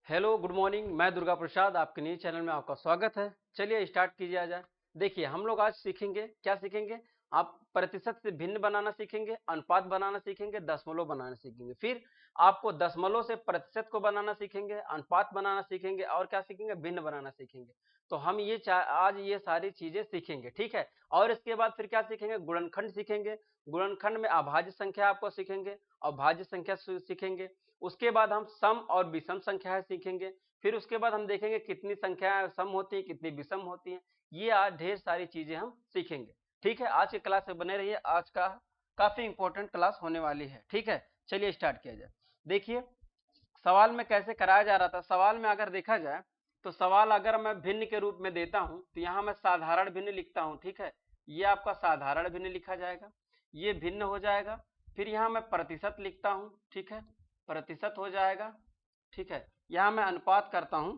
Hello good morning. मैं दुर्गा प्रसाद, आपके news channel में आपका स्वागत है। चलिए स्टार्ट कीजिए जाए। देखिए हम लोग आज सीखेंगे, क्या सीखेंगे? आप प्रतिशत से भिन्न बनाना सीखेंगे, अनुपात बनाना सीखेंगे, दशमलव बनाना सीखेंगे। फिर आपको दशमलव से प्रतिशत को बनाना सीखेंगे, अनुपात बनाना सीखेंगे और क्या सीखेंगे? भिन्न बनाना सीखेंगे। तो हम आज ये सारी चीजें सीखेंगे, ठीक है। और इसके बाद फिर क्या सीखेंगे? गुणनखंड सीखेंगे। गुणनखंड में अभाज्य संख्या आपको सीखेंगे और भाज्य संख्या सीखेंगे। उसके बाद हम सम और विषम संख्याएं सीखेंगे। फिर उसके बाद हम देखेंगे कितनी संख्याएं सम होती हैं, कितनी विषम होती हैं। ये आज ढेर सारी चीजें हम सीखेंगे, ठीक है। आज की क्लास में बने रहिए, आज का काफी इंपॉर्टेंट क्लास होने वाली है, ठीक है। चलिए स्टार्ट किया जाए। देखिए सवाल में कैसे कराया जा रहा था। सवाल में अगर देखा जाए तो सवाल अगर मैं भिन्न के रूप में देता हूं तो यहां मैं साधारण भिन्न लिखता हूं, ठीक है। ये आपका साधारण भिन्न लिखा जाएगा, ये भिन्न हो जाएगा। फिर यहाँ मैं प्रतिशत लिखता हूं, ठीक है, प्रतिशत हो जाएगा, ठीक है। यहाँ मैं अनुपात करता हूं,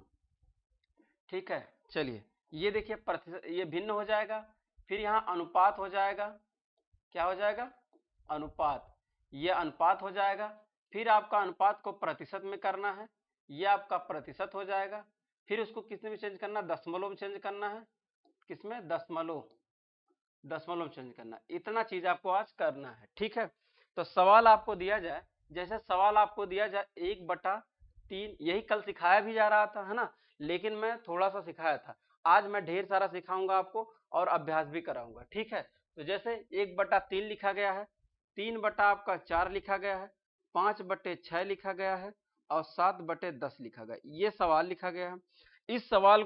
ठीक है। चलिए ये देखिए प्रतिशत, ये भिन्न हो जाएगा। फिर यहाँ अनुपात हो जाएगा, क्या हो जाएगा? अनुपात। ये अनुपात हो जाएगा। फिर आपका अनुपात को प्रतिशत में करना है, ये आपका प्रतिशत हो जाएगा। फिर उसको किस में चेंज करना? दशमलव में चेंज करना है। किसमें? दशमलव, दशमलव में चेंज करना। इतना चीज आपको आज करना है, ठीक है। तो सवाल आपको दिया जाए, जैसे सवाल आपको दिया जाए 1/3, यही कल सिखाया भी जा रहा था, है ना। लेकिन मैं थोड़ा सा सिखाया था, आज मैं ढेर सारा सिखाऊंगा आपको और अभ्यास भी कराऊंगा, ठीक है। तो जैसे 1/3 लिखा गया है, 3/4 लिखा गया है, 5/6 लिखा गया है और 7/10 लिखा गया। ये सवाल लिखा गया है। इस सवाल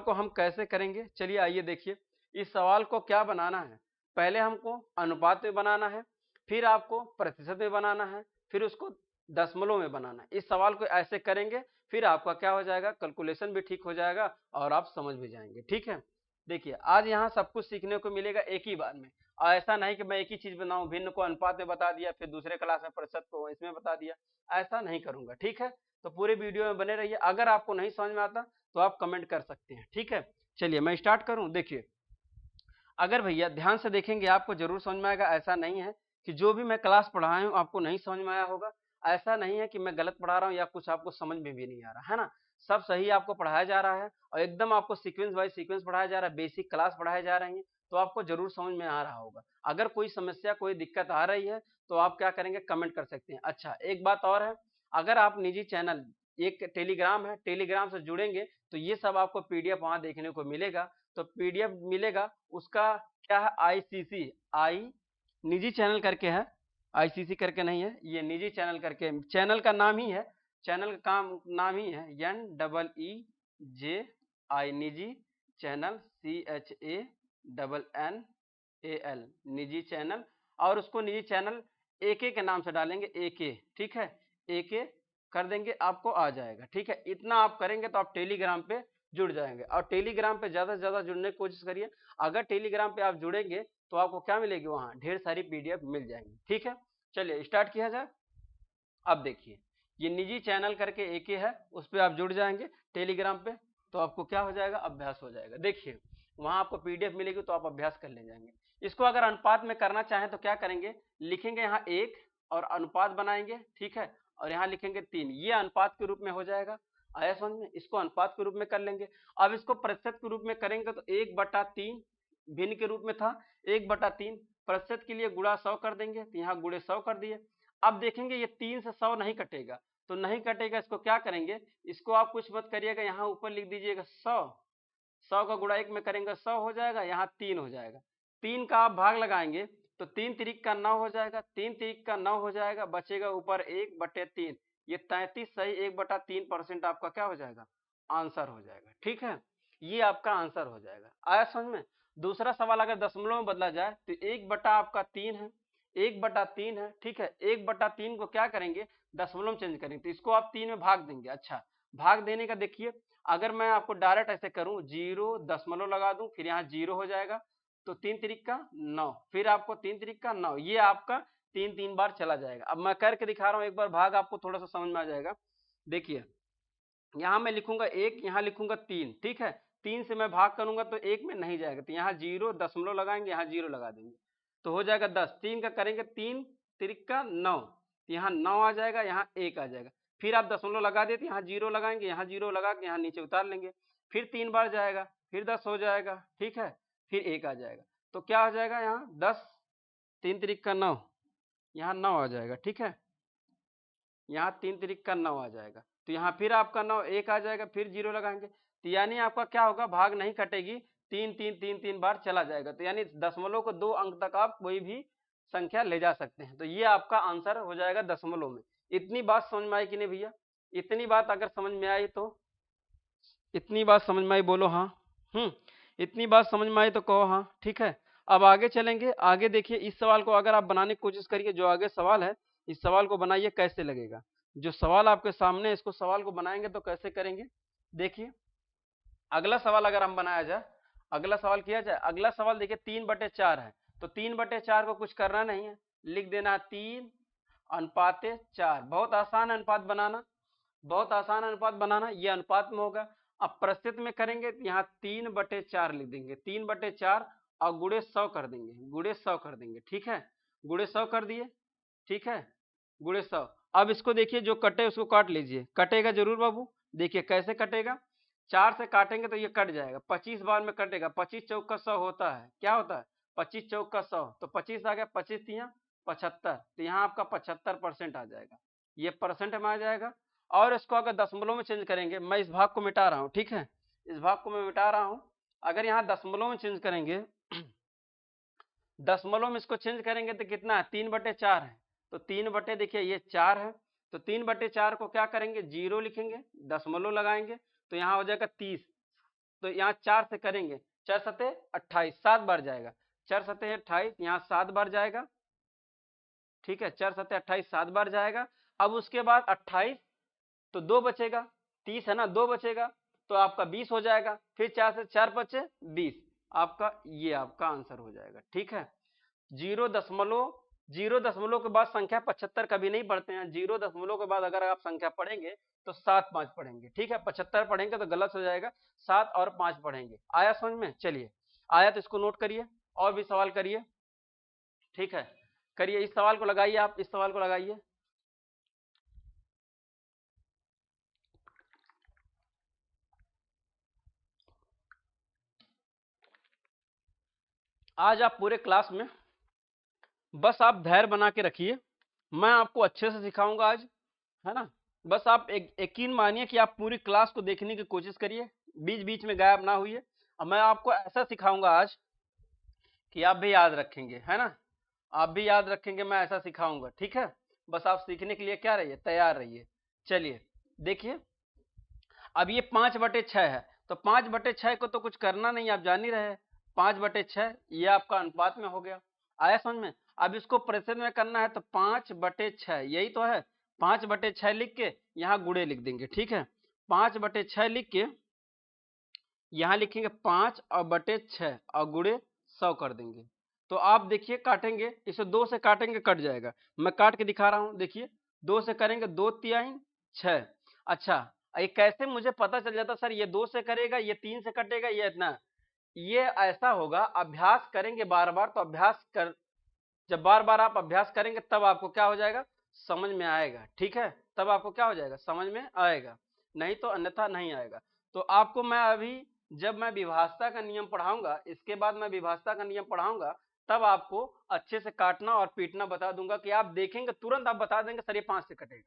को हम कैसे करेंगे? चलिए आइए देखिए। इस सवाल को क्या बनाना है? पहले हमको अनुपात में बनाना है, फिर आपको प्रतिशत में बनाना है, फिर उसको दशमलव में बनाना है। इस सवाल को ऐसे करेंगे, फिर आपका क्या हो जाएगा? कैलकुलेशन भी ठीक हो जाएगा और आप समझ भी जाएंगे, ठीक है। देखिए आज यहाँ सब कुछ सीखने को मिलेगा एक ही बार में। और ऐसा नहीं कि मैं एक ही चीज बनाऊं, भिन्न को अनुपात में बता दिया, फिर दूसरे क्लास में प्रतिशत को इसमें बता दिया, ऐसा नहीं करूंगा, ठीक है। तो पूरे वीडियो में बने रहिए। अगर आपको नहीं समझ में आता तो आप कमेंट कर सकते हैं, ठीक है। चलिए मैं स्टार्ट करूं। देखिए अगर भैया ध्यान से देखेंगे आपको जरूर समझ में आएगा। ऐसा नहीं है कि जो भी मैं क्लास पढ़ाया हूँ आपको नहीं समझ में आया होगा। ऐसा नहीं है कि मैं गलत पढ़ा रहा हूँ या कुछ आपको समझ में भी नहीं आ रहा है ना। सब सही आपको पढ़ाया जा रहा है और एकदम आपको सीक्वेंस बाय सीक्वेंस पढ़ाया जा रहा है, बेसिक क्लास पढ़ाए जा रही है। तो आपको जरूर समझ में आ रहा होगा। अगर कोई समस्या, कोई दिक्कत आ रही है तो आप क्या करेंगे? कमेंट कर सकते हैं। अच्छा एक बात और है, अगर आप निजी चैनल, एक टेलीग्राम है, टेलीग्राम से जुड़ेंगे तो ये सब आपको पीडीएफ वहां देखने को मिलेगा। तो पीडीएफ मिलेगा उसका, क्या है? आईसीसी, आई निजी चैनल करके है, आईसीसी करके नहीं है, ये निजी चैनल करके चैनल का नाम ही है, चैनल का काम नाम ही है NEEJI, निजी चैनल, CHANNAL, निजी चैनल। और उसको निजी चैनल AK के नाम से डालेंगे, AK, ठीक है। AK कर देंगे, आपको आ जाएगा, ठीक है। इतना आप करेंगे तो आप टेलीग्राम पे जुड़ जाएंगे। और टेलीग्राम पे ज्यादा से ज्यादा जुड़ने की कोशिश करिए। अगर टेलीग्राम पे आप जुड़ेंगे तो आपको क्या मिलेगी? वहां ढेर सारी पीडीएफ मिल जाएंगी, ठीक है। चलिए स्टार्ट किया जाए। अब देखिए ये निजी चैनल करके एक ही है, उस पर आप जुड़ जाएंगे टेलीग्राम पे तो आपको क्या हो जाएगा? अभ्यास हो जाएगा। देखिए वहां आपको पीडीएफ मिलेगी तो आप अभ्यास कर ले जाएंगे। इसको अगर अनुपात में करना चाहें तो क्या करेंगे? लिखेंगे यहाँ 1 और अनुपात बनाएंगे, ठीक है। और यहाँ लिखेंगे 3, ये अनुपात के रूप में हो जाएगा। आया समझ में? इसको अनुपात के रूप में कर लेंगे। अब इसको प्रतिशत के रूप में करेंगे तो 1/3 भिन्न के रूप में था, 1/3 प्रतिशत के लिए गुणा 100 कर देंगे, तो यहाँ गुणे 100 कर दिए। अब देखेंगे ये 3 से 100 नहीं कटेगा, तो नहीं कटेगा, इसको क्या करेंगे? इसको आप कुछ मत करिएगा, यहाँ ऊपर लिख दीजिएगा 100, 100 का गुणा 1 में करेंगे 100 हो जाएगा, यहाँ 3 हो जाएगा। 3 का आप भाग लगाएंगे तो 3 तिरिक का 9 हो जाएगा, 3 तिरिक का 9 हो जाएगा, बचेगा ऊपर 1/3। ये 33 सही 1/3% आपका क्या हो जाएगा? आंसर हो जाएगा, ठीक है। ये आपका आंसर हो जाएगा। आया समझ में? दूसरा सवाल अगर दशमलव में बदला जाए तो 1/3 है, 1/3 है, ठीक है। 1/3 को क्या करेंगे? दशमलव में चेंज करेंगे, तो इसको आप 3 में भाग देंगे। अच्छा भाग देने का देखिए, अगर मैं आपको डायरेक्ट ऐसे करूं, 0 दशमलव लगा दूं, फिर यहाँ 0 हो जाएगा, तो 3 तिरिक का 9, फिर आपको 3 तिरिक का 9, ये आपका 3 बार चला जाएगा। अब मैं करके दिखा रहा हूं एक बार, भाग आपको थोड़ा सा समझ में आ जाएगा। देखिए यहाँ मैं लिखूंगा 1, यहाँ लिखूंगा 3, ठीक है। 3 से मैं भाग करूंगा तो 1 में नहीं जाएगा, तो यहाँ 0 दशमलव लगाएंगे, यहाँ 0 लगा देंगे तो हो जाएगा 10। 3 का करेंगे 3 तिरिक का 9, यहाँ 9 आ जाएगा, यहाँ 1 आ जाएगा। फिर आप दशमलव लगा देते, यहाँ 0 लगाएंगे, यहाँ 0 लगा के यहाँ नीचे उतार लेंगे, फिर 3 बार जाएगा, फिर 10 हो जाएगा, ठीक है, फिर 1 आ जाएगा। तो क्या हो जाएगा यहाँ 10, 3 तिरिक का 9, यहाँ 9 आ जाएगा, ठीक है, यहाँ 3 तिरिक का 9 आ जाएगा। तो यहाँ फिर आपका 9, 1 आ जाएगा, फिर 0 लगाएंगे, तो यानी आपका क्या होगा, भाग नहीं कटेगी, 3 3 3 3 बार चला जाएगा। तो यानी दशमलव को 2 अंक तक आप कोई भी संख्या ले जा सकते हैं। तो ये आपका आंसर हो जाएगा दशमलव में। इतनी बात समझ में आई कि नहीं भैया? इतनी बात अगर समझ में आई तो, इतनी बात समझ में आई बोलो हाँ। इतनी बात समझ में आई तो कहो हाँ, ठीक है। अब आगे चलेंगे, आगे देखिए इस सवाल को अगर आप बनाने की कोशिश करिए, जो आगे सवाल है इस सवाल को बनाइए, कैसे लगेगा। जो सवाल आपके सामने, इसको सवाल को बनाएंगे तो कैसे करेंगे, देखिए अगला सवाल अगर हम बनाया जाए, अगला सवाल किया जाए, अगला सवाल देखिए 3/4 है। तो 3/4 को कुछ करना नहीं है, लिख देना 3/4। बहुत आसान अनुपात बनाना, बहुत आसान अनुपात बनाना, ये अनुपात में होगा। अब प्रतिशत में करेंगे तो यहाँ 3/4 लिख देंगे, 3/4 और गुणे 100 कर देंगे, गुणे 100 कर देंगे, ठीक है, गुणे 100 कर दिए, ठीक है, गुणे 100। अब इसको देखिए जो कटे उसको काट लीजिए, कटेगा जरूर बाबू, देखिए कैसे कटेगा, 4 से काटेंगे तो ये कट जाएगा, 25 बार में कटेगा, 25 चौक का 100 होता है, क्या होता है 25 चौक का 100, तो 25 आ गया, 25 तिया 75, तो यहाँ आपका 75% आ जाएगा, ये परसेंट में आ जाएगा। और इसको अगर दशमलव में चेंज करेंगे, मैं इस भाग को मिटा रहा हूँ, ठीक है, इस भाग को मैं मिटा रहा हूँ, अगर यहाँ दशमलव में चेंज करेंगे, दशमलव में इसको चेंज करेंगे तो कितना है, 3/4 है, तो 3 देखिए ये 4 है, तो 3/4 को क्या करेंगे, 0 लिखेंगे, दशमलव लगाएंगे, तो यहाँ हो जाएगा 30, तो यहाँ 4 से करेंगे, 4 सते 28, 7 बार जाएगा, 4 सते 28, यहाँ 7 बार जाएगा, ठीक है, 4 सते 28, 7 बार जाएगा। अब उसके बाद 28 तो 2 बचेगा, 30 है ना, 2 बचेगा, तो आपका 20 हो जाएगा, फिर 4 से 4 बचे 20, आपका ये आपका आंसर हो जाएगा, ठीक है। 0 दशमलव के बाद संख्या 75 कभी नहीं पढ़ते हैं, 0 दशमलव के बाद अगर आप संख्या पढ़ेंगे तो 7 5 पढ़ेंगे, ठीक है, 75 पढ़ेंगे तो गलत हो जाएगा, 7 और 5 पढ़ेंगे। आया समझ में? चलिए आया तो इसको नोट करिए, और भी सवाल करिए, ठीक है, करिए, इस सवाल को लगाइए, आप इस सवाल को लगाइए। आज आप पूरे क्लास में बस आप धैर्य बना के रखिए, मैं आपको अच्छे से सिखाऊंगा आज, है ना, बस आप यकीन मानिए कि आप पूरी क्लास को देखने की कोशिश करिए, बीच बीच में गायब ना हुई, और मैं आपको ऐसा सिखाऊंगा आज कि आप भी याद रखेंगे, है ना, आप भी याद रखेंगे, मैं ऐसा सिखाऊंगा, ठीक है, बस आप सीखने के लिए क्या रहिए, तैयार रहिए। चलिए देखिए, अब ये 5/6 है, तो 5/6 को तो कुछ करना नहीं, आप जान ही रहे, 5/6 ये आपका अनुपात में हो गया, आया समझ में। अब इसको प्रतिशत में करना है तो 5/6, यही तो है, 5/6 लिख के यहाँ गुणे लिख देंगे, ठीक है, 5/6 लिख के यहाँ लिखेंगे 5/6 और गुणे 100 कर देंगे। तो आप देखिए काटेंगे, इसे 2 से काटेंगे कट जाएगा, मैं काट के दिखा रहा हूँ, देखिए 2 से करेंगे 2 तिहाई 6। अच्छा, ये कैसे मुझे पता चल जाता सर, ये 2 से करेगा, ये 3 से कटेगा, ये इतना, ये ऐसा होगा, अभ्यास करेंगे बार बार, तो अभ्यास कर, जब बार बार आप अभ्यास करेंगे तब आपको क्या हो जाएगा, समझ में आएगा, ठीक है, तब आपको क्या हो जाएगा, समझ में आएगा, नहीं तो अन्यथा नहीं आएगा। तो आपको मैं अभी, जब मैं विभाज्यता का नियम पढ़ाऊंगा, इसके बाद मैं विभाज्यता का नियम पढ़ाऊंगा, तब आपको अच्छे से काटना और पीटना बता दूंगा, कि आप देखेंगे तुरंत आप बता देंगे सर ये 5 से कटेगा,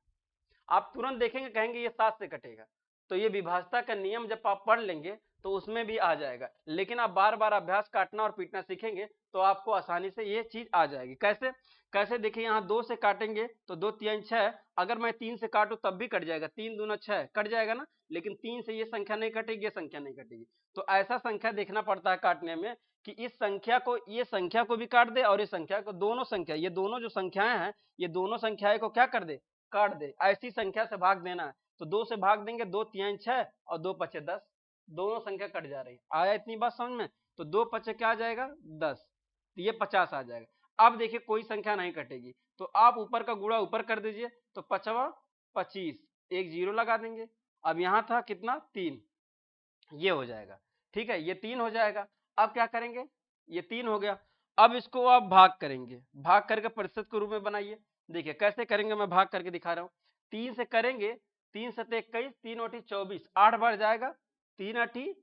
आप तुरंत देखेंगे कहेंगे ये 7 से कटेगा। तो ये विभाज्यता का नियम जब आप पढ़ लेंगे तो उसमें भी आ जाएगा, लेकिन आप बार बार अभ्यास काटना और पीटना सीखेंगे तो आपको आसानी से ये चीज आ जाएगी। कैसे कैसे देखिए, यहाँ 2 से काटेंगे तो 2 3 6, अगर मैं 3 से काटूं तब भी कट जाएगा, 3 दूना 6 कट जाएगा ना, लेकिन 3 से ये संख्या नहीं कटेगी, ये संख्या नहीं कटेगी। तो ऐसा संख्या देखना पड़ता है काटने में, कि इस संख्या को, ये संख्या को भी काट दे, और इस संख्या को, दोनों संख्या, ये दोनों जो संख्याएं हैं, ये दोनों संख्याएं को क्या कर दे, काट दे, ऐसी संख्या से भाग देना है। तो 2 से भाग देंगे, 2 3 6 और 2 5 10, दोनों संख्या कट जा रही है, आया इतनी बात समझ में। तो 2 5 क्या आ जाएगा 10, तो ये 50 आ जाएगा। अब देखिए कोई संख्या नहीं कटेगी, तो आप ऊपर का गुणा ऊपर कर दीजिए, तो 5 25, एक 0 लगा देंगे, अब यहाँ था कितना 3, ये हो जाएगा, ठीक है, ये 3 हो जाएगा। अब क्या करेंगे, ये 3 हो गया, अब इसको आप भाग करेंगे, भाग करके प्रतिशत के रूप में बनाइए, देखिए कैसे करेंगे, मैं भाग करके दिखा रहा हूँ। 3 से करेंगे, 3 7 21, 3 8 24, 8 बार जाएगा, 3 8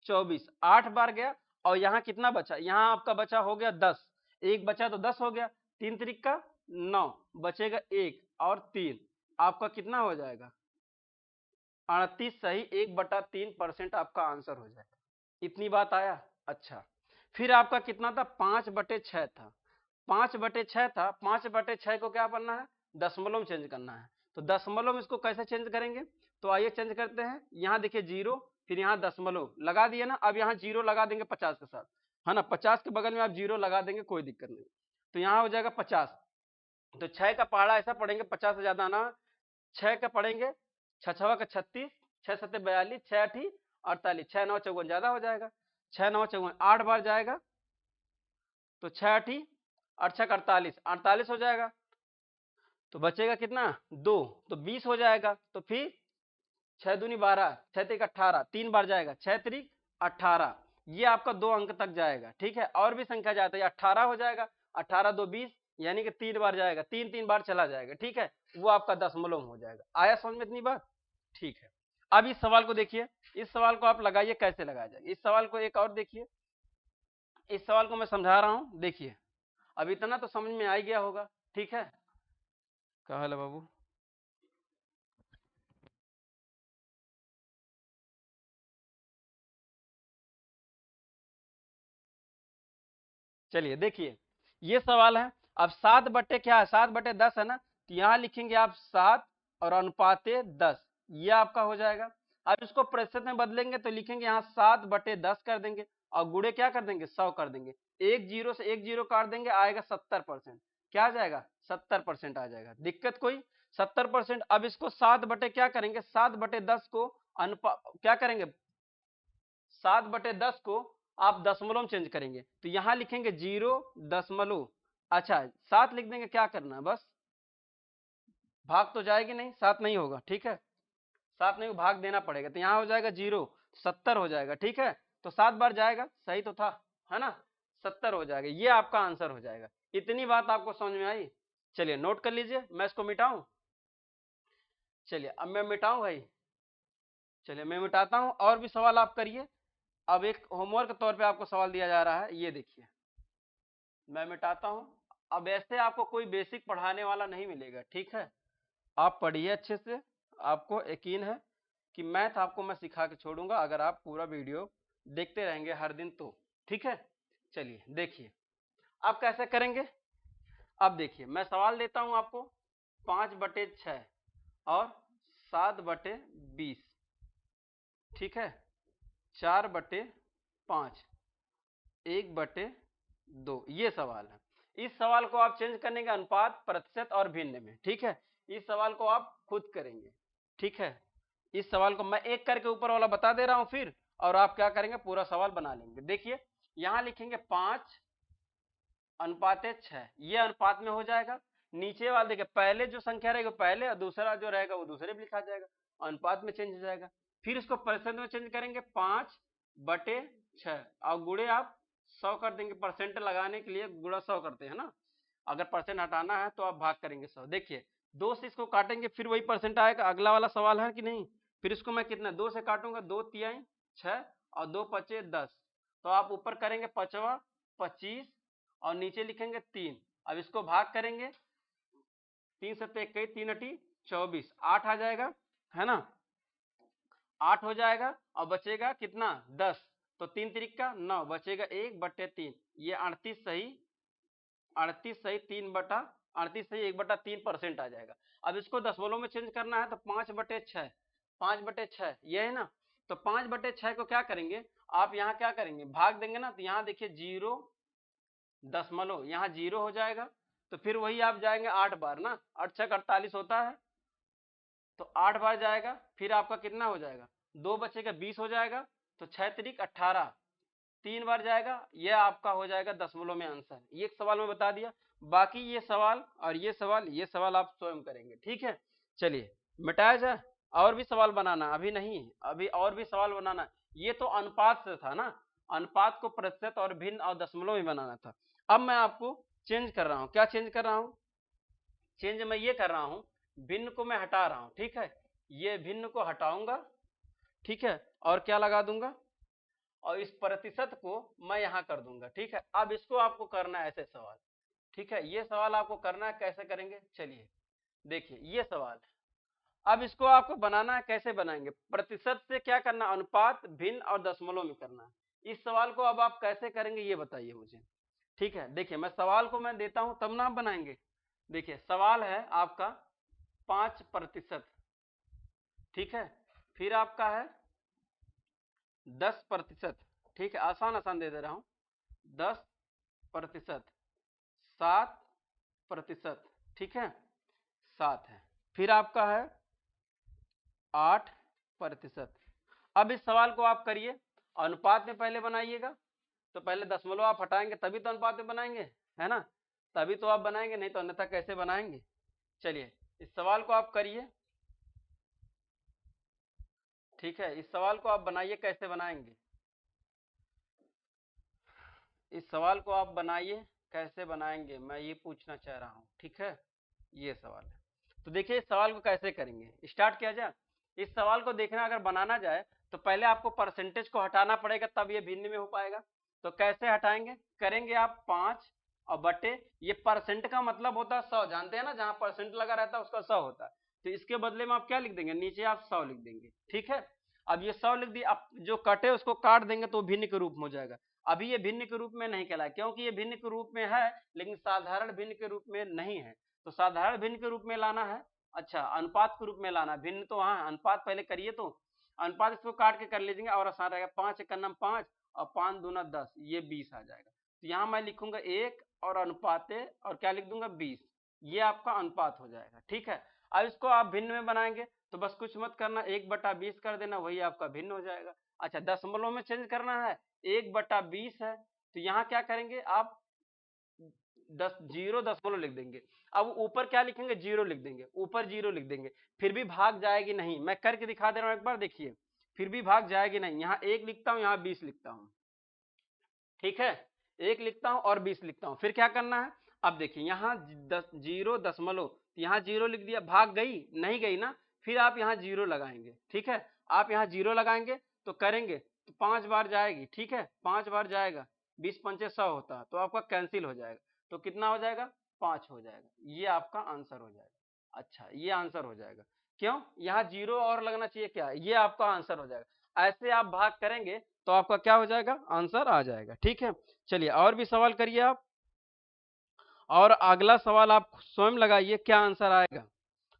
24, 8 बार गया। और यहाँ कितना बचा, यहाँ आपका बचा हो गया 10, एक बचा तो 10 हो गया, 3 त्रिक का 9, बचेगा 1 और 3, आपका कितना हो जाएगा 38 सही 1/3% आपका आंसर हो जाएगा। इतनी बात आया। अच्छा, फिर आपका कितना था 5/6 था, 5/6 था, 5/6 को क्या करना है, दशमलव में चेंज करना है। तो दशमलव में इसको कैसे चेंज करेंगे, तो आइए चेंज करते हैं। यहाँ देखिए 0, फिर यहाँ दशमलव लगा दिए ना, अब यहाँ 0 लगा देंगे 50 के साथ, है ना, 50 के बगल में आप 0 लगा देंगे, कोई दिक्कत नहीं। तो यहाँ हो जाएगा 50। तो 6 का पहाड़ा ऐसा पढ़ेंगे, 50 से ज्यादा आना, 6 का पढ़ेंगे, 6 6 का 36, 6 7 42, 6 8 48, 6 9 54 ज्यादा हो जाएगा, 6 9 54, 8 बार जाएगा, तो 6 8 8 6 48, 48 हो जाएगा। तो बचेगा कितना 2, तो 20 हो जाएगा। तो फिर 6 दूनी 12, 6 3 18, 3 बार जाएगा, 6 3 18, ये आपका 2 अंक तक जाएगा। ठीक है, और भी संख्या जाता है, 18 हो जाएगा, 18 2 20, यानी कि 3 बार जाएगा, 3 बार चला जाएगा। ठीक है, वो आपका दशमलव हो जाएगा। आया समझ में इतनी बात? ठीक है, अब इस सवाल को देखिए, इस सवाल को आप लगाइए, कैसे लगाया जाएगा इस सवाल को। एक और देखिए, इस सवाल को मैं समझा रहा हूं, देखिए अब इतना तो समझ में आ ही गया होगा। ठीक है, क्या हाल है बाबू? चलिए देखिए, ये सवाल है। अब 7 बटे क्या है, 7 बटे 10 है ना, तो यहाँ लिखेंगे आप 7 और अनुपाते 10, ये आपका हो जाएगा। अब इसको प्रतिशत में बदलेंगे तो लिखेंगे यहाँ 7 बटे 10 कर देंगे, और गुणे क्या कर देंगे 100 कर देंगे, एक जीरो से एक जीरो काट देंगे, आएगा 70%। क्या आ जाएगा 70% आ जाएगा। दिक्कत कोई? 70%। अब इसको 7 बटे क्या करेंगे, 7 बटे 10 को क्या करेंगे, 7 बटे 10 को आप दशमलव में चेंज करेंगे, तो यहां लिखेंगे 0.। अच्छा 7 लिख देंगे, क्या करना है, बस भाग तो जाएगी नहीं, 7 नहीं होगा। ठीक है, 7 नहीं, भाग देना पड़ेगा, तो यहाँ हो जाएगा 0, 70 हो जाएगा। ठीक है, तो 7 बार जाएगा, सही तो था, है ना, 70 हो जाएगा, ये आपका आंसर हो जाएगा। इतनी बात आपको समझ में आई? चलिए नोट कर लीजिए, मैं इसको मिटाऊं। चलिए अब मैं मिटाऊं भाई, चलिए मैं मिटाता हूं, और भी सवाल आप करिए। अब एक होमवर्क के तौर पे आपको सवाल दिया जा रहा है, ये देखिए मैं मिटाता हूं। अब ऐसे आपको कोई बेसिक पढ़ाने वाला नहीं मिलेगा। ठीक है, आप पढ़िए अच्छे से, आपको यकीन है कि मैथ आपको मैं सिखा के छोड़ूंगा अगर आप पूरा वीडियो देखते रहेंगे हर दिन तो। ठीक है, चलिए देखिए आप कैसे करेंगे। अब देखिए मैं सवाल देता हूं आपको, 5/6 और 7/20, ठीक है, 4/5, 1/2, ये सवाल है। इस सवाल को आप चेंज करने का अनुपात प्रतिशत और भिन्न में। ठीक है, इस सवाल को आप खुद करेंगे। ठीक है, इस सवाल को मैं एक करके ऊपर वाला बता दे रहा हूं फिर, और आप क्या करेंगे पूरा सवाल बना लेंगे। देखिए यहां लिखेंगे 5/6, ये अनुपात में हो जाएगा। नीचे वाला देखिए, पहले जो संख्या रहेगी पहले, और दूसरा जो रहेगा वो दूसरे में लिखा जाएगा, अनुपात में चेंज हो जाएगा। फिर इसको प्रतिशत में चेंज करेंगे, 5/6, और गुणे आप 100 कर देंगे, परसेंट लगाने के लिए गुणा 100 करते हैं ना, अगर परसेंट हटाना है तो आप भाग करेंगे 100। देखिए 2 से इसको काटेंगे, फिर वही परसेंट आएगा। अगला वाला सवाल है कि नहीं, फिर इसको मैं कितना 2 से काटूंगा, 2 तिहाई 6 और 2 पचे 10, तो आप ऊपर करेंगे 5वां 25 और नीचे लिखेंगे 3। अब इसको भाग करेंगे, 3 7 21, 3 8 24, 8 आ जाएगा, है ना, 8 हो जाएगा, और बचेगा कितना 10, तो 3 त्रिक का 9, बचेगा 1/3, ये 38 सही, 38 सही 3/38 सही 1/3% आ जाएगा। अब इसको दशमलव में चेंज करना है, तो 5/6, 5/6 ये है ना, तो 5/6 को क्या करेंगे आप, यहाँ क्या करेंगे भाग देंगे ना, तो यहाँ देखिए 0 दशमलव, यहाँ 0 हो जाएगा, तो फिर वही आप जाएंगे 8 बार ना, 8 6 48 होता है, तो 8 बार जाएगा, फिर आपका कितना हो जाएगा 2 बचेगा 20 हो जाएगा, तो 6 त्रिक 18, 3 बार जाएगा, यह आपका हो जाएगा दशमलव में आंसर। ये एक सवाल में बता दिया, बाकी ये सवाल और ये सवाल आप स्वयं करेंगे। ठीक है, चलिए मिटाया जाए, और भी सवाल बनाना, अभी नहीं, अभी और भी सवाल बनाना। ये तो अनुपात से था ना, अनुपात को प्रतिशत और भिन्न और दशमलव में बनाना था। अब मैं आपको चेंज कर रहा हूं, क्या चेंज कर रहा हूं, चेंज मैं ये कर रहा हूं भिन्न को मैं हटा रहा हूं, ठीक है, ये भिन्न को हटाऊंगा, ठीक है, और क्या लगा दूंगा, और इस प्रतिशत को मैं यहां कर दूंगा, ठीक है। अब इसको आपको करना है ऐसे सवाल, ठीक है, ये सवाल आपको करना है, कैसे करेंगे, चलिए देखिए ये सवाल। अब इसको आपको बनाना है, कैसे बनाएंगे, प्रतिशत से क्या करना, अनुपात, भिन्न और दशमलव में करना है। इस सवाल को अब आप कैसे करेंगे ये बताइए मुझे, ठीक है। देखिए मैं सवाल को मैं देता हूं तब ना आप बनाएंगे। देखिए सवाल है आपका 5%, ठीक है, फिर आपका है 10%, ठीक है, आसान आसान दे दे रहा हूं, 10%, 7%, ठीक है, 7 है, फिर आपका है 8%। अब इस सवाल को आप करिए, अनुपात में पहले बनाइएगा, तो पहले दशमलव आप हटाएंगे तभी तो अनुपात में बनाएंगे, है ना, तभी तो आप बनाएंगे, नहीं तो अन्यथा कैसे बनाएंगे। चलिए इस सवाल को आप करिए, ठीक है, इस सवाल को आप बनाइए, कैसे बनाएंगे, इस सवाल को आप बनाइए, कैसे बनाएंगे, मैं ये पूछना चाह रहा हूं, ठीक है, ये सवाल है। तो देखिए इस सवाल को कैसे करेंगे, स्टार्ट किया जाए। इस सवाल को देखना, अगर बनाना जाए तो पहले आपको परसेंटेज को हटाना पड़ेगा, तब ये भिन्न में हो पाएगा। तो कैसे हटाएंगे, करेंगे आप 5 और बटे, ये परसेंट का मतलब होता है 100, जानते हैं ना, जहां परसेंट लगा रहता है उसका 100 होता है। तो इसके बदले में आप क्या लिख देंगे, नीचे आप 100 लिख देंगे, ठीक है। अब ये 100 लिख दिया, अब जो कटे उसको काट देंगे तो भिन्न के रूप में हो जाएगा। अभी ये भिन्न के रूप में नहीं कहलाए, क्योंकि ये भिन्न के रूप में है लेकिन साधारण भिन्न के रूप में नहीं है। तो साधारण भिन्न के रूप में लाना है, अच्छा अनुपात के रूप में लाना, भिन्न तो हाँ अनुपात पहले करिए, तो अनुपात इसको काट के कर लीजिएगा और आसान रहेगा, 5 एक 5 और 5 दूना 10, ये 20 आ जाएगा। तो यहाँ मैं लिखूंगा 1 और अनुपाते और क्या लिख दूंगा 20, ये आपका अनुपात हो जाएगा, ठीक है। अब इसको आप भिन्न में बनाएंगे तो बस कुछ मत करना, 1/20 कर देना, वही आपका भिन्न हो जाएगा। अच्छा दशमलव में चेंज करना है, 1/20 है, तो यहाँ क्या करेंगे आप 0 दशमलव लिख देंगे। अब ऊपर क्या लिखेंगे, 0 लिख देंगे, ऊपर 0 लिख देंगे, फिर भी भाग जाएगी नहीं, मैं करके दिखा दे रहा हूं एक बार, देखिए फिर भी भाग जाएगी नहीं। यहाँ 1 लिखता हूं, यहाँ 20 लिखता हूं, ठीक है, 1 लिखता हूं और 20 लिखता हूं, फिर क्या करना है, अब देखिए यहाँ 0 दशमलव, यहाँ 0 लिख दिया, भाग गई नहीं गई ना, फिर आप यहाँ 0 लगाएंगे, ठीक है, आप यहाँ 0 लगाएंगे तो करेंगे तो 5 बार जाएगी, ठीक है, 5 बार जाएगा, 20 पंचे 100 होता है, तो आपका कैंसिल हो जाएगा, तो कितना हो जाएगा, 5 हो जाएगा, ये आपका आंसर हो जाएगा। अच्छा ये आंसर हो जाएगा, क्यों, यहाँ 0 और लगना चाहिए क्या, ये आपका आंसर हो जाएगा। ऐसे आप भाग करेंगे तो आपका क्या हो जाएगा, आंसर आ जाएगा, ठीक है। चलिए और भी सवाल करिए आप, और अगला सवाल आप स्वयं लगाइए, क्या आंसर आएगा,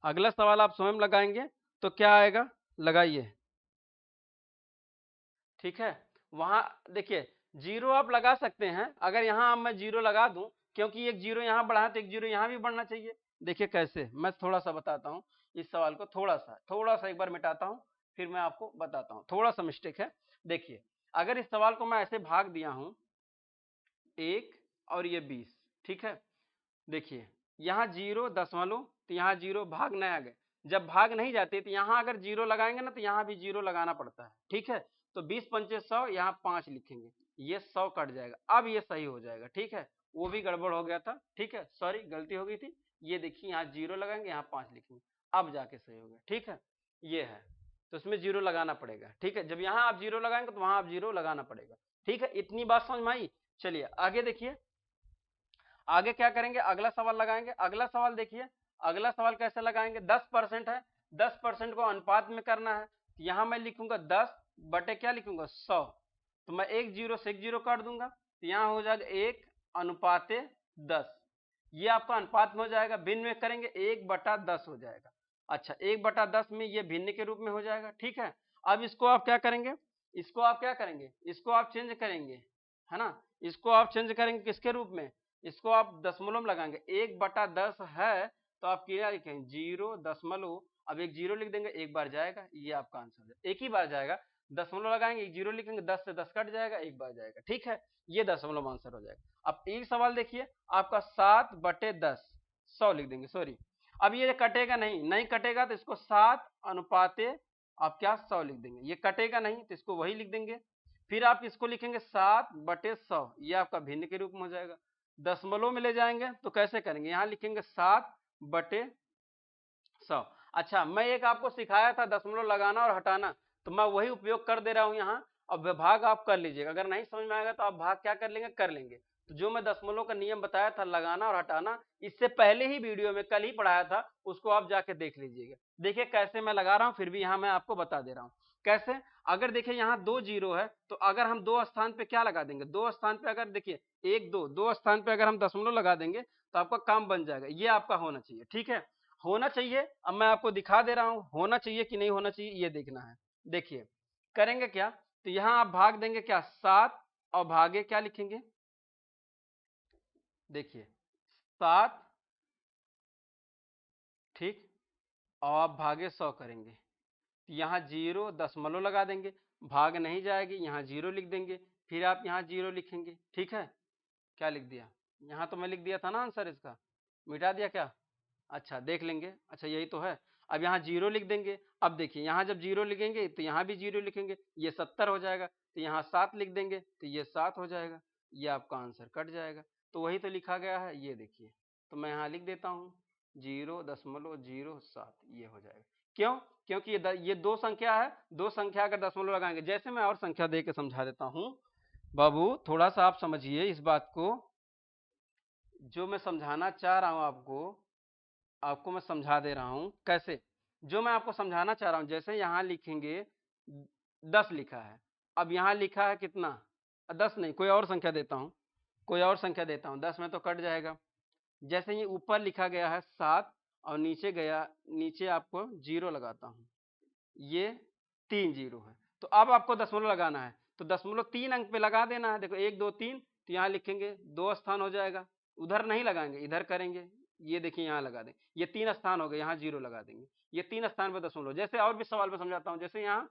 अगला सवाल आप स्वयं लगाएंगे तो क्या आएगा, लगाइए, ठीक है। वहां देखिए 0 आप लगा सकते हैं, अगर यहाँ मैं 0 लगा दूं, क्योंकि एक 0 यहाँ बढ़ा तो एक 0 यहाँ भी बढ़ना चाहिए। देखिए कैसे, मैं थोड़ा सा बताता हूँ इस सवाल को, थोड़ा सा एक बार मिटाता हूँ, फिर मैं आपको बताता हूँ, थोड़ा सा मिस्टेक है। देखिए अगर इस सवाल को मैं ऐसे भाग दिया हूँ 1 और ये 20, ठीक है, देखिए यहाँ 0 दशमलव, तो यहाँ 0 भाग नहीं आ गए, जब भाग नहीं जाते तो यहाँ अगर 0 लगाएंगे ना तो यहाँ भी 0 लगाना पड़ता है, ठीक है। तो 20 पंचे 100, यहाँ 5 लिखेंगे, ये 100 कट जाएगा, अब ये सही हो जाएगा, ठीक है, वो भी गड़बड़ हो गया था, ठीक है, सॉरी गलती हो गई थी। ये देखिए यहाँ 0 लगाएंगे, यहाँ 5 लिखेंगे, अब जाके सही हो गया, ठीक है, ये है, तो इसमें 0 लगाना पड़ेगा, ठीक है, जब यहाँ आप 0 लगाएंगे तो वहां आप 0 लगाना पड़ेगा, ठीक है, इतनी बात समझ में आई। चलिए आगे देखिए, आगे क्या करेंगे, अगला सवाल लगाएंगे, अगला सवाल देखिए, अगला सवाल कैसे लगाएंगे, 10% है, 10% को अनुपात में करना है, यहां मैं लिखूंगा 10 बटे क्या लिखूंगा 100, तो मैं एक 0 से एक 0 काट दूंगा, तो यहाँ हो जाएगा 1 अनुपाते 10, ये आपका अनुपात में हो जाएगा, भिन्न में करेंगे 1/10 हो जाएगा। अच्छा 1/10 में ये भिन्न के रूप में हो जाएगा, ठीक है। अब इसको आप क्या करेंगे, इसको आप क्या करेंगे, इसको आप चेंज करेंगे, है ना, इसको आप चेंज करेंगे किसके रूप में, इसको आप दशमलव में लगाएंगे, 1/10 है तो आप क्या लिखेंगे 0 दशमलव, अब एक 0 लिख देंगे, एक बार जाएगा, ये आपका आंसर है, एक ही बार जाएगा, दशमलव लगाएंगे, एक 0 लिखेंगे, 10 से 10 कट जाएगा, एक बार जाएगा, ठीक है, ये दशमलव आंसर हो जाएगा। अब एक सवाल देखिए आपका 7/10, 100 लिख देंगे, सॉरी, अब ये कटेगा नहीं, नहीं कटेगा तो इसको 7 अनुपाते आप क्या 100 लिख देंगे, ये कटेगा नहीं तो इसको वही लिख देंगे, फिर आप इसको लिखेंगे 7/100, ये आपका भिन्न के रूप में हो जाएगा। दशमलव में ले जाएंगे तो कैसे करेंगे, यहाँ लिखेंगे 7/100, 100। अच्छा, मैं एक आपको सिखाया था दशमलव लगाना और हटाना, तो मैं वही उपयोग कर दे रहा हूं यहाँ। अब भाग आप कर लीजिएगा, अगर नहीं समझ में आएगा तो आप भाग क्या कर लेंगे, कर लेंगे। तो जो मैं दशमलव का नियम बताया था लगाना और हटाना, इससे पहले ही वीडियो में कल ही पढ़ाया था, उसको आप जाके देख लीजिएगा। देखिए कैसे मैं लगा रहा हूं, फिर भी यहाँ मैं आपको बता दे रहा हूँ कैसे। अगर देखिए यहाँ 2 जीरो है, तो अगर हम 2 स्थान पे क्या लगा देंगे, 2 स्थान पे अगर देखिए 1 2 2 स्थान पे अगर हम दशमलव लगा देंगे तो आपका काम बन जाएगा। ये आपका होना चाहिए, ठीक है, होना चाहिए। अब मैं आपको दिखा दे रहा हूं होना चाहिए कि नहीं होना चाहिए, ये देखना है। देखिए करेंगे क्या, तो यहां आप भाग देंगे क्या, 7 और भागे क्या लिखेंगे, देखिए 7, ठीक, और आप भागे 100 करेंगे, यहाँ जीरो दशमलव लगा देंगे, भाग नहीं जाएगी, यहाँ जीरो लिख देंगे, फिर आप यहाँ जीरो लिखेंगे, ठीक है। क्या लिख दिया, यहाँ तो मैं लिख दिया था ना आंसर इसका, मिटा दिया क्या, अच्छा देख लेंगे, अच्छा यही तो है। अब यहाँ जीरो लिख देंगे, अब देखिए यहाँ जब जीरो लिखेंगे तो यहाँ भी जीरो लिखेंगे, ये 70 हो जाएगा, तो यहाँ 7 लिख देंगे तो ये 7 हो जाएगा, ये आपका आंसर कट जाएगा। तो वही तो लिखा गया है, ये देखिए, तो मैं यहाँ लिख देता हूँ 0.07, ये हो जाएगा। क्यों, क्योंकि ये दो संख्या है, दो संख्या अगर दशमलव लगाएंगे, जैसे मैं और संख्या दे के समझा देता हूँ बाबू, थोड़ा सा आप समझिए इस बात को, जो मैं समझाना चाह रहा हूँ आपको मैं समझा दे रहा हूं कैसे। जो मैं आपको समझाना चाह रहा हूं, जैसे यहां लिखेंगे 10 लिखा है, अब यहां लिखा है कितना, 10 नहीं, कोई और संख्या देता हूं, कोई और संख्या देता हूं, 10 में तो कट जाएगा। जैसे ये ऊपर लिखा गया है 7 और नीचे गया, नीचे आपको जीरो लगाता हूं, ये 3 जीरो है, तो अब आपको दशमलव लगाना है, तो दशमलव 3 अंक पे लगा देना है। देखो 1 2 3, तो यहाँ लिखेंगे 2 स्थान हो जाएगा, उधर नहीं लगाएंगे, इधर करेंगे, ये देखिए यहाँ लगा दें, ये 3 स्थान हो गए, यहाँ जीरो लगा देंगे, ये 3 स्थान पे दशमलव। जैसे और भी सवाल में समझाता हूँ, जैसे यहाँ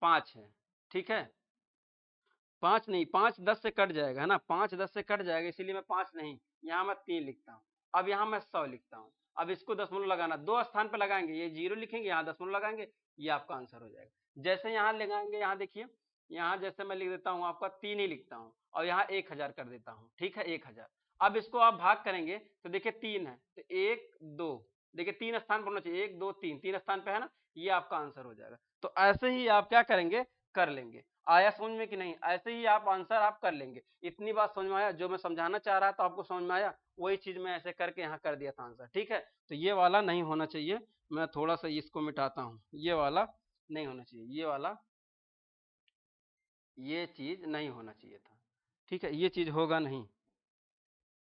5 है, ठीक है, 5 नहीं, 5 10 से कट जाएगा है ना, 5 10 से कट जाएगा, इसीलिए मैं 5 नहीं, यहाँ मैं 3 लिखता हूँ। अब यहाँ मैं 100 लिखता हूँ, अब इसको दशमलव लगाना, 2 स्थान पे लगाएंगे, ये जीरो लिखेंगे, यहाँ दशमलव लगाएंगे, ये आपका आंसर हो जाएगा। जैसे यहाँ लगाएंगे, यहाँ देखिए, यहाँ जैसे मैं लिख देता हूँ आपका 3 ही लिखता हूँ, और यहाँ 1000 कर देता हूँ, ठीक है, 1000। अब इसको आप भाग करेंगे तो देखिए 3 है, तो 1 2, देखिए 3 स्थान पर होना चाहिए, 1 2 3, 3 स्थान पे है ना, ये आपका आंसर हो जाएगा। तो ऐसे ही आप क्या करेंगे, कर लेंगे। आया समझ में कि नहीं, ऐसे ही आप आंसर आप कर लेंगे। इतनी बात समझ में आया, जो मैं समझाना चाह रहा था आपको समझ में आया, वही चीज मैं ऐसे करके यहाँ कर दिया था आंसर, ठीक है। तो ये वाला नहीं होना चाहिए, मैं थोड़ा सा इसको मिटाता हूँ, ये वाला नहीं होना चाहिए, ये वाला, ये चीज नहीं होना चाहिए था, ठीक है, ये चीज होगा नहीं,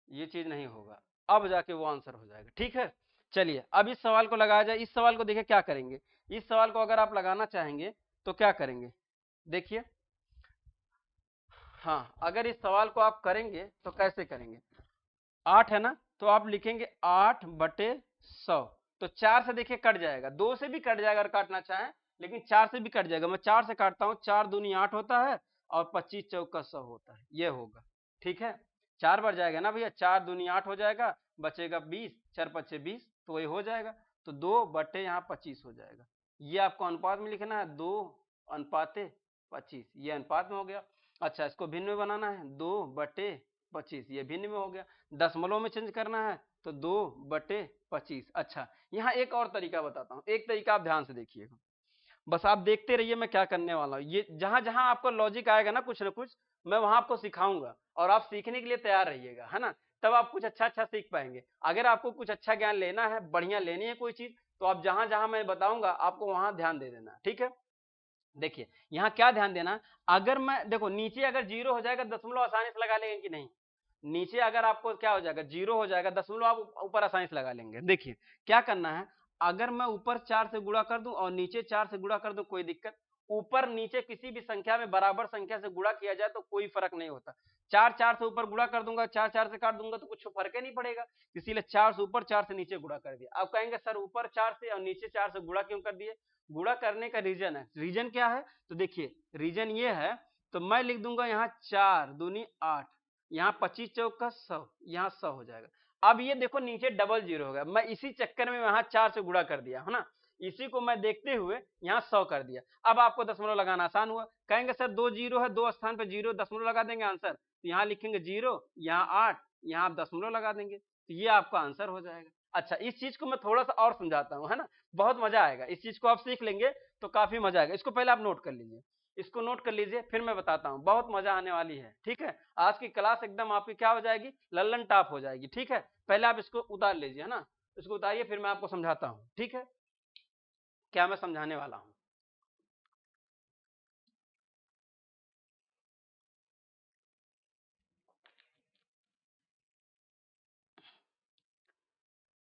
ये चीज नहीं होगा, अब जाके वो आंसर हो जाएगा, ठीक है। चलिए अब इस सवाल को लगाया जाए, इस सवाल को देखिए क्या करेंगे, इस सवाल को अगर आप लगाना चाहेंगे तो क्या करेंगे, देखिए, हाँ अगर इस सवाल को आप करेंगे तो कैसे करेंगे, 8 है ना, तो आप लिखेंगे 8/100, तो 4 से देखिए कट जाएगा, 2 से भी कट जाएगा अगर काटना चाहें, लेकिन 4 से भी कट जाएगा, मैं 4 से काटता हूं, 4 दूनी 8 होता है और 25 चौका 100 होता है, ये होगा, ठीक है। 4 बार जाएगा ना भैया, 4 दूनी 8 हो जाएगा, बचेगा 20, 4 पच्चे 20, तो वही हो जाएगा, तो 2/, यहाँ 25 हो जाएगा। ये आपको अनुपात में लिखना है, 2:25, ये अनुपात में हो गया। अच्छा इसको भिन्न में बनाना है, 2/25, ये भिन्न में हो गया। दशमलव में चेंज करना है तो 2/25। अच्छा यहाँ एक और तरीका बताता हूँ, एक तरीका आप ध्यान से देखिएगा, बस आप देखते रहिए मैं क्या करने वाला हूँ। ये जहां जहां आपको लॉजिक आएगा ना कुछ ना कुछ, मैं वहां आपको सिखाऊंगा, और आप सीखने के लिए तैयार रहिएगा, है ना, तब आप कुछ अच्छा अच्छा सीख पाएंगे। अगर आपको कुछ अच्छा ज्ञान लेना है, बढ़िया लेनी है कोई चीज, तो आप जहां जहां मैं बताऊंगा आपको वहां ध्यान दे देना, ठीक है। देखिए यहाँ क्या ध्यान देना, अगर मैं देखो नीचे अगर जीरो हो जाएगा, दशमलव आसानी से लगा लेंगे कि नहीं, नीचे अगर आपको क्या हो जाएगा, जीरो हो जाएगा, दशमलव आप ऊपर आसानी से लगा लेंगे। देखिए क्या करना है, अगर मैं ऊपर 4 से गुणा कर दूं और नीचे 4 से गुणा कर दूं, कोई दिक्कत, ऊपर नीचे किसी भी संख्या में बराबर संख्या से गुणा किया जाए तो कोई फर्क नहीं होता। 4 4 से ऊपर गुणा कर दूंगा, 4 4 से काट दूंगा तो कुछ फर्क ही नहीं पड़ेगा, इसीलिए 4 से ऊपर 4 से नीचे गुणा कर दिया। आप कहेंगे सर ऊपर 4 से और नीचे 4 से गुणा क्यों कर दिए, गुणा करने का रीजन है, रीजन क्या है, तो देखिए रीजन ये है, तो मैं लिख दूंगा यहाँ 4 दूनी 8, यहाँ 25 चौका 100, यहाँ 100 हो जाएगा। अब ये देखो नीचे डबल जीरो हो गया, मैं इसी चक्कर में यहाँ 4 से गुणा कर दिया है ना, इसी को मैं देखते हुए यहाँ 100 कर दिया। अब आपको दशमलव लगाना आसान हुआ, कहेंगे सर 2 जीरो है, 2 स्थान पे जीरो, दशमलव लगा देंगे आंसर, तो यहाँ लिखेंगे जीरो, यहाँ 8, यहाँ आप दशमलव लगा देंगे, तो ये आपका आंसर हो जाएगा। अच्छा, इस चीज को मैं थोड़ा सा और समझाता हूँ, है ना, बहुत मजा आएगा, इस चीज को आप सीख लेंगे तो काफी मजा आएगा। इसको पहले आप नोट कर लीजिए, इसको नोट कर लीजिए, फिर मैं बताता हूँ, बहुत मजा आने वाली है। ठीक है, आज की क्लास एकदम आपकी क्या हो जाएगी, लल्लन टाप हो जाएगी। ठीक है, पहले आप इसको उतार लीजिए, है ना, इसको उतारिए, फिर मैं आपको समझाता हूँ। ठीक है, क्या मैं समझाने वाला हूँ।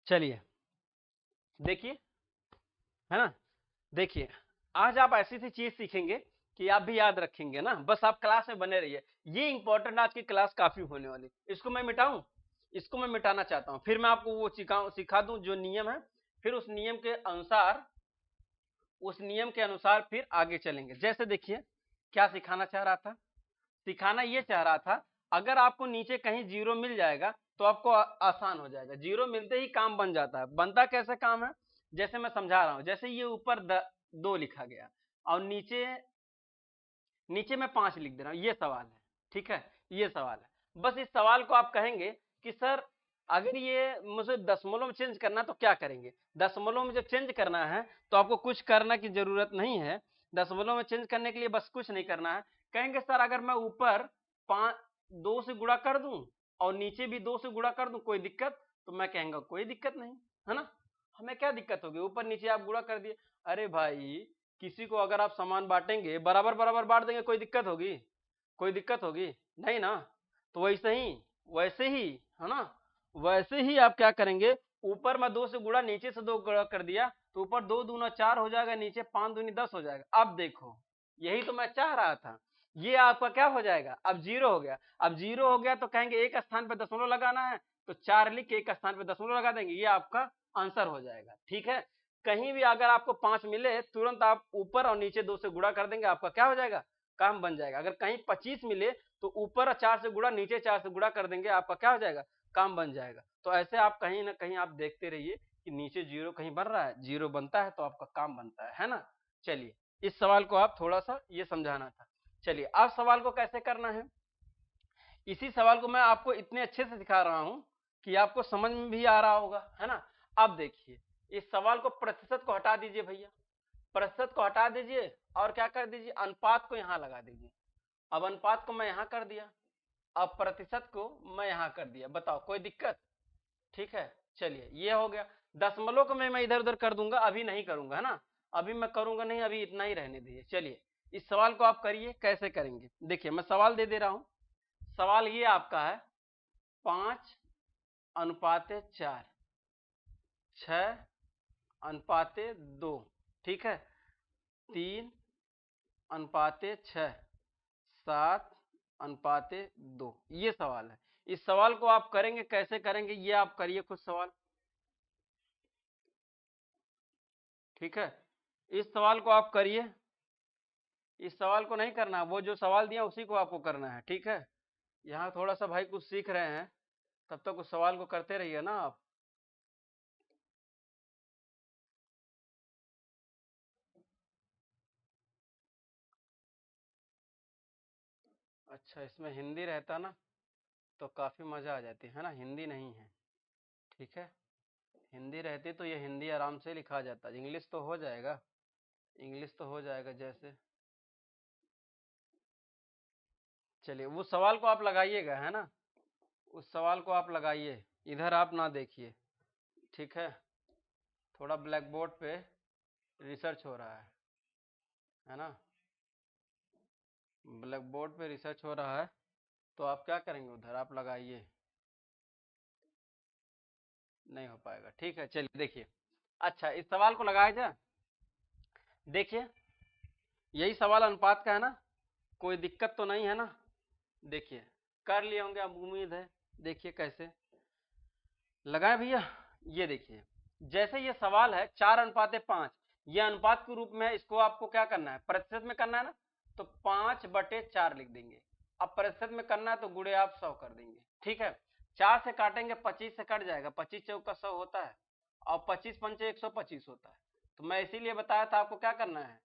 चलिए देखिए, है ना, देखिए, आज आप ऐसी सी चीज सीखेंगे कि आप भी याद रखेंगे ना, बस आप क्लास में बने रहिए। ये इंपॉर्टेंट आज की क्लास काफी होने वाली। इसको मैं मिटाऊं, इसको मैं मिटाना चाहता हूं, फिर मैं आपको वो सिखा दूं जो नियम है, फिर उस नियम के अनुसार, उस नियम के अनुसार फिर आगे चलेंगे। जैसे देखिए, क्या सिखाना चाह रहा था, सिखाना ये चाह रहा था, अगर आपको नीचे कहीं जीरो मिल जाएगा तो आपको आसान हो जाएगा। जीरो मिलते ही काम बन जाता है। बनता कैसे काम है, जैसे मैं समझा रहा हूं, जैसे ये ऊपर 2 लिखा गया और नीचे, नीचे मैं 5 लिख दे रहा हूं, ये सवाल है। ठीक है, ये सवाल है। बस इस सवाल को आप कहेंगे कि सर अगर ये मुझे दशमलव में चेंज करना तो क्या करेंगे। दशमलव में जब चेंज करना है तो आपको कुछ करना की जरूरत नहीं है। दशमलव में चेंज करने के लिए बस कुछ नहीं करना है। कहेंगे सर अगर मैं ऊपर 2 से गुणा कर दूं और नीचे भी 2 से गुणा कर दूं, कोई दिक्कत, तो मैं कहेंगे कोई दिक्कत नहीं, है ना, हमें क्या दिक्कत होगी, ऊपर नीचे आप गुणा कर दिए। अरे भाई, किसी को अगर आप सामान बांटेंगे, बराबर बराबर बांट देंगे, कोई दिक्कत होगी, कोई दिक्कत होगी नहीं ना। तो वैसे ही, है ना, वैसे ही आप क्या करेंगे, ऊपर मैं 2 से गुणा, नीचे से 2 गुणा कर दिया, तो ऊपर 2 दूना 4 हो जाएगा, नीचे 5 दूनी 10 हो जाएगा। अब देखो, यही तो मैं चाह रहा था। ये आपका क्या हो जाएगा, अब जीरो हो गया। अब जीरो हो गया तो कहेंगे एक स्थान पे दशमलव लगाना है, तो 4 लिख के एक स्थान पे दशमलव लगा देंगे, ये आपका आंसर हो जाएगा। ठीक है, कहीं भी अगर आपको 5 मिले, तुरंत आप ऊपर और नीचे 2 से गुणा कर देंगे, आपका क्या हो जाएगा, काम बन जाएगा। अगर कहीं 25 मिले तो ऊपर 4 से गुणा, नीचे 4 से गुणा कर देंगे, आपका क्या हो जाएगा, काम बन जाएगा। तो ऐसे आप कहीं ना कहीं आप देखते रहिए कि नीचे जीरो कहीं बन रहा है, जीरो बनता है तो आपका काम बनता है ना। चलिए, इस सवाल को आप थोड़ा सा ये समझाना था। चलिए, अब सवाल को कैसे करना है, इसी सवाल को मैं आपको इतने अच्छे से सिखा रहा हूं कि आपको समझ में भी आ रहा होगा, है ना। अब देखिए, इस सवाल को, प्रतिशत को हटा दीजिए भैया, प्रतिशत को हटा दीजिए और क्या कर दीजिए, अनुपात को यहां लगा दीजिए। अब अनुपात को मैं यहां कर दिया, अब प्रतिशत को मैं यहां कर दिया, बताओ कोई दिक्कत। ठीक है, चलिए ये हो गया। दशमलव को मैं इधर उधर कर दूंगा, अभी नहीं करूंगा, है ना, अभी मैं करूंगा नहीं, अभी इतना ही रहने दीजिए। चलिए, इस सवाल को आप करिए, कैसे करेंगे देखिए, मैं सवाल दे दे रहा हूं। सवाल ये आपका है, 5:4, 6:2, ठीक है, 3:6, 7:2, ये सवाल है। इस सवाल को आप करेंगे, कैसे करेंगे ये आप करिए खुद सवाल। ठीक है, इस सवाल को आप करिए, इस सवाल को नहीं करना, वो जो सवाल दिया उसी को आपको करना है। ठीक है, यहाँ थोड़ा सा भाई कुछ सीख रहे हैं, तब तक उस सवाल को करते रहिए ना आप। अच्छा, इसमें हिंदी रहता ना तो काफी मजा आ जाती है ना, हिंदी नहीं है। ठीक है, हिंदी रहती तो ये हिंदी आराम से लिखा जाता, इंग्लिश तो हो जाएगा, इंग्लिश तो हो जाएगा जैसे। चलिए, वो सवाल को आप लगाइएगा, है ना, उस सवाल को आप लगाइए, इधर आप ना देखिए। ठीक है, थोड़ा ब्लैक बोर्ड पे रिसर्च हो रहा है ना, ब्लैक बोर्ड पे रिसर्च हो रहा है, तो आप क्या करेंगे, उधर आप लगाइए, नहीं हो पाएगा। ठीक है, चलिए देखिए, अच्छा इस सवाल को लगाया जाए, देखिए यही सवाल अनुपात का है ना, कोई दिक्कत तो नहीं है ना। देखिए, कर लिए होंगे अब, उम्मीद है। देखिए कैसे लगाए भैया, ये देखिए, जैसे ये सवाल है 4:5, ये अनुपात के रूप में, इसको आपको क्या करना है, प्रतिशत में करना है ना, तो 5/4 लिख देंगे। अब प्रतिशत में करना है तो गुणे आप 100 कर देंगे। ठीक है, 4 से काटेंगे, 25 से कट जाएगा, 25 चौका 100 होता है, और 25 पंचे 125 होता है। तो मैं इसीलिए बताया था आपको क्या करना है,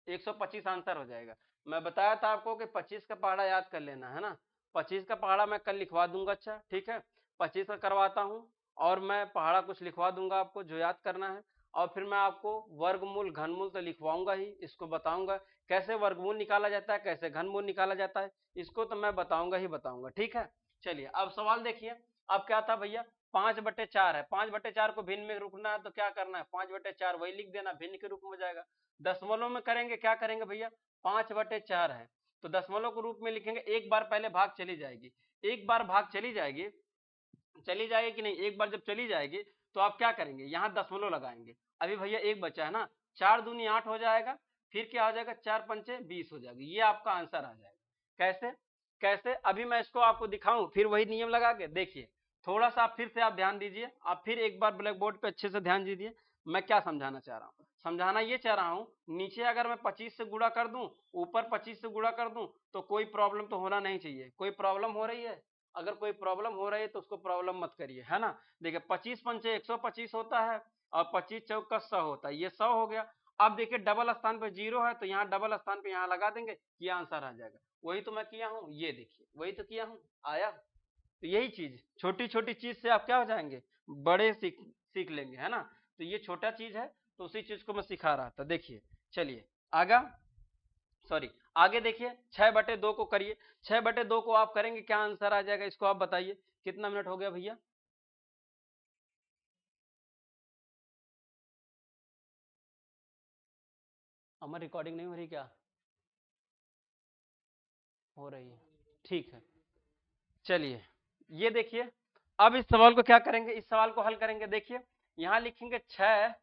125 आंसर हो जाएगा। मैं बताया था आपको कि 25 का पहाड़ा याद कर लेना, है ना, 25 का पहाड़ा मैं कल लिखवा दूंगा। अच्छा ठीक है, 25 का करवाता हूँ, और मैं पहाड़ा कुछ लिखवा दूंगा आपको जो याद करना है, और फिर मैं आपको वर्गमूल घनमूल तो लिखवाऊंगा ही, इसको बताऊंगा कैसे वर्गमूल निकाला जाता है, कैसे घनमूल निकाला जाता है, इसको तो मैं बताऊंगा ही बताऊंगा। ठीक है, चलिए अब सवाल देखिए। अब क्या था भैया, 5/4 है, 5/4 को भिन्न में रुकना है तो क्या करना है, 5/4 वही लिख देना, भिन्न के रूप में हो जाएगा। दशमलव में करेंगे, क्या करेंगे भैया, 5/4 है तो दशमलव के रूप में लिखेंगे, एक बार पहले भाग चली जाएगी, एक बार भाग चली जाएगी, चली जाएगी कि नहीं, एक बार जब चली जाएगी तो आप क्या करेंगे, यहाँ दशमलव लगाएंगे। अभी भैया एक बचा है ना, 4 दूनी 8 हो जाएगा, फिर क्या हो जाएगा, 4 पंचे 20 हो जाएगा, ये आपका आंसर आ जाएगा। कैसे कैसे, अभी मैं इसको आपको दिखाऊं, फिर वही नियम लगा के देखिए। थोड़ा सा फिर से आप ध्यान दीजिए, आप फिर एक बार ब्लैक बोर्ड पे अच्छे से ध्यान दीजिए, मैं क्या समझाना चाह रहा हूँ। समझाना ये चाह रहा हूँ, नीचे अगर मैं 25 से गुणा कर दूं, ऊपर 25 से गुणा कर दूं, तो कोई प्रॉब्लम तो होना नहीं चाहिए। कोई प्रॉब्लम हो रही है, अगर कोई प्रॉब्लम हो रही है तो उसको प्रॉब्लम मत करिए, है ना। देखिए 25 पंचे 125 होता है, और 25 चौका 100 होता है, ये 100 हो गया। अब देखिए डबल स्थान पे 0 है तो यहाँ डबल स्थान पे यहाँ लगा देंगे, ये आंसर आ जाएगा। वही तो मैं किया हूँ, ये देखिए वही तो किया हूँ, आया। तो यही चीज, छोटी छोटी चीज से आप क्या हो जाएंगे, बड़े सीख सीख लेंगे, है ना। तो ये छोटा चीज है, तो उसी चीज को मैं सिखा रहा था। देखिए चलिए आगा, सॉरी आगे देखिए, 6/2 को करिए। 6/2 को आप करेंगे, क्या आंसर आ जाएगा, इसको आप बताइए। कितना मिनट हो गया भैया, हमारी रिकॉर्डिंग नहीं हो रही क्या, हो रही है, ठीक है। चलिए ये देखिए, अब इस सवाल को क्या करेंगे, इस सवाल को हल करेंगे। देखिए यहाँ लिखेंगे 6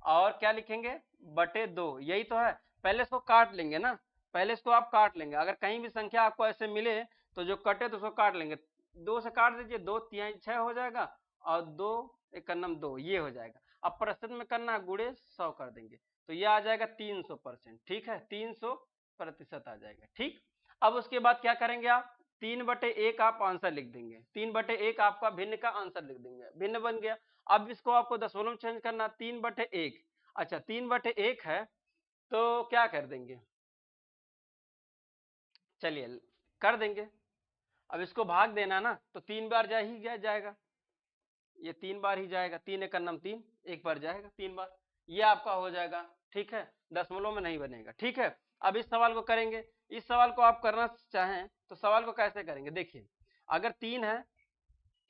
और क्या लिखेंगे, बटे 2, यही तो है। पहले इसको काट लेंगे ना, पहले इसको आप काट लेंगे, अगर कहीं भी संख्या आपको ऐसे मिले तो जो कटे तो उसको काट लेंगे। 2 से काट दीजिए, 2×3=6 हो जाएगा, और 2×1=2, ये हो जाएगा। अब प्रतिशत में करना है, गुणे 100 कर देंगे, तो ये आ जाएगा 300%। ठीक है, 300% आ जाएगा। ठीक, अब उसके बाद क्या करेंगे आप, 3/1 आप आंसर लिख देंगे, 3/1 आपका भिन्न का आंसर लिख देंगे, भिन्न बन गया। अब इसको आपको दशमलव में चेंज करना, 3/1, अच्छा 3/1 है तो क्या कर देंगे, चलिए कर देंगे। अब इसको भाग देना ना, तो 3 बार जा ही जाएगा, ये 3 बार ही जाएगा, 3×1=3, एक बार जाएगा 3 बार, ये आपका हो जाएगा। ठीक है, दशमलव में नहीं बनेगा। ठीक है, अब इस सवाल को करेंगे। इस सवाल को आप करना चाहें तो सवाल को कैसे करेंगे, देखिए अगर 3 है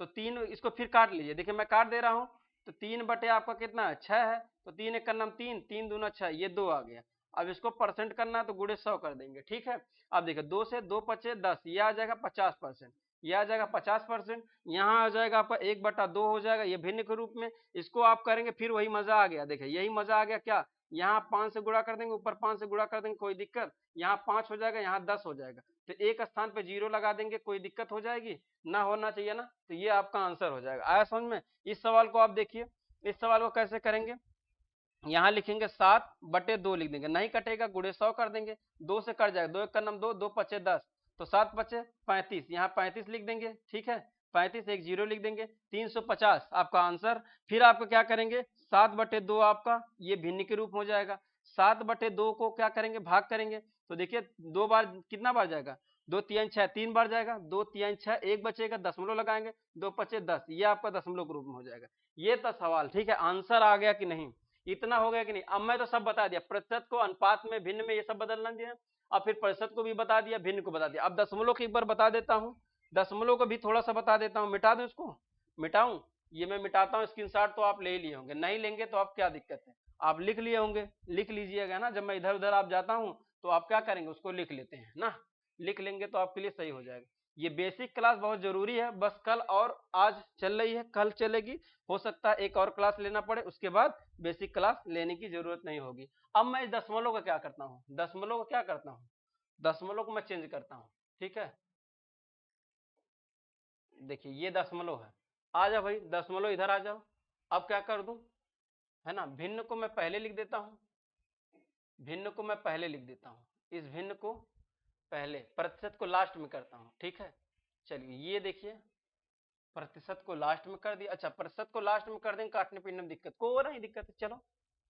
तो 3, इसको फिर काट लीजिए, देखिए मैं काट दे रहा हूं, तो 3 आपका कितना है, 6 है, तो 3×1=3, 3×2=6, ये 2 आ गया। अब इसको परसेंट करना है तो गुणे 100 कर देंगे। ठीक है, अब देखिए 2 से 2×5=10, ये आ जाएगा 50%, ये आ जाएगा 50%, यहाँ आ जाएगा आपका 1/2 हो जाएगा, ये भिन्न के रूप में। इसको आप करेंगे, फिर वही मजा आ गया, देखिए यही मजा आ गया, क्या यहाँ 5 से गुणा कर देंगे, ऊपर 5 से गुणा कर देंगे, कोई दिक्कत, यहाँ 5 हो जाएगा, यहाँ 10 हो जाएगा, तो एक स्थान पे 0 लगा देंगे, कोई दिक्कत हो जाएगी ना, होना चाहिए ना, तो ये आपका आंसर हो जाएगा। आया समझ में। इस सवाल को आप देखिए, इस सवाल को कैसे करेंगे, यहाँ लिखेंगे 7/2 लिख देंगे, नहीं कटेगा, गुणे 100 कर देंगे, 2 से कट जाएगा, 2×1=2, 2×5=10, तो 7×5=35, यहाँ 35 लिख देंगे। ठीक है, 35 एक 0 लिख देंगे, 350 आपका आंसर। फिर आपको क्या करेंगे, 7/2 आपका ये भिन्न के रूप हो जाएगा, 7/2 को क्या करेंगे, भाग करेंगे, तो देखिए 2 बार कितना बार जाएगा, 2×3=6, 3 बार जाएगा, 2×3=6, एक बचेगा, दशमलव लगाएंगे, 2×5=10, ये आपका दशमलव के रूप में हो जाएगा। ये था सवाल। ठीक है, आंसर आ गया कि नहीं, इतना हो गया कि नहीं। अब मैं तो सब बता दिया, प्रतिशत को अनुपात में, भिन्न में, ये सब बदलना दिया, अब फिर प्रतिशत को भी बता दिया, भिन्न को बता दिया। अब दशमलव को एक बार बता देता हूँ, दशमलव को भी थोड़ा सा बता देता हूँ, मिटा दूं इसको, मिटाऊं, ये मैं मिटाता हूँ, स्क्रीनशॉट तो आप ले ही लिए होंगे, नहीं लेंगे तो आप क्या दिक्कत है, आप लिख लिए होंगे, लिख लीजिएगा ना, जब मैं इधर उधर आप जाता हूँ तो आप क्या करेंगे, उसको लिख लेते हैं ना, लिख लेंगे तो आपके लिए सही हो जाएगा। ये बेसिक क्लास बहुत जरूरी है, बस कल और आज चल रही है, कल चलेगी, हो सकता है एक और क्लास लेना पड़े, उसके बाद बेसिक क्लास लेने की जरूरत नहीं होगी। अब मैं इस दशमलव का क्या करता हूँ, दशमलव का क्या करता हूँ, दशमलव को मैं चेंज करता हूँ। ठीक है, देखिए ये दशमलव है, आ जाओ भाई दशमलव इधर आ जाओ। अब क्या कर दूं, है ना, भिन्न को मैं पहले लिख देता हूँ, भिन्न को मैं पहले लिख देता हूँ, इस भिन्न को पहले, प्रतिशत को लास्ट में करता हूँ। ठीक है, चलिए ये देखिए, प्रतिशत को लास्ट में कर दिया, अच्छा प्रतिशत को लास्ट में कर देंगे, काटने पीटने में दिक्कत को नहीं, दिक्कत है, चलो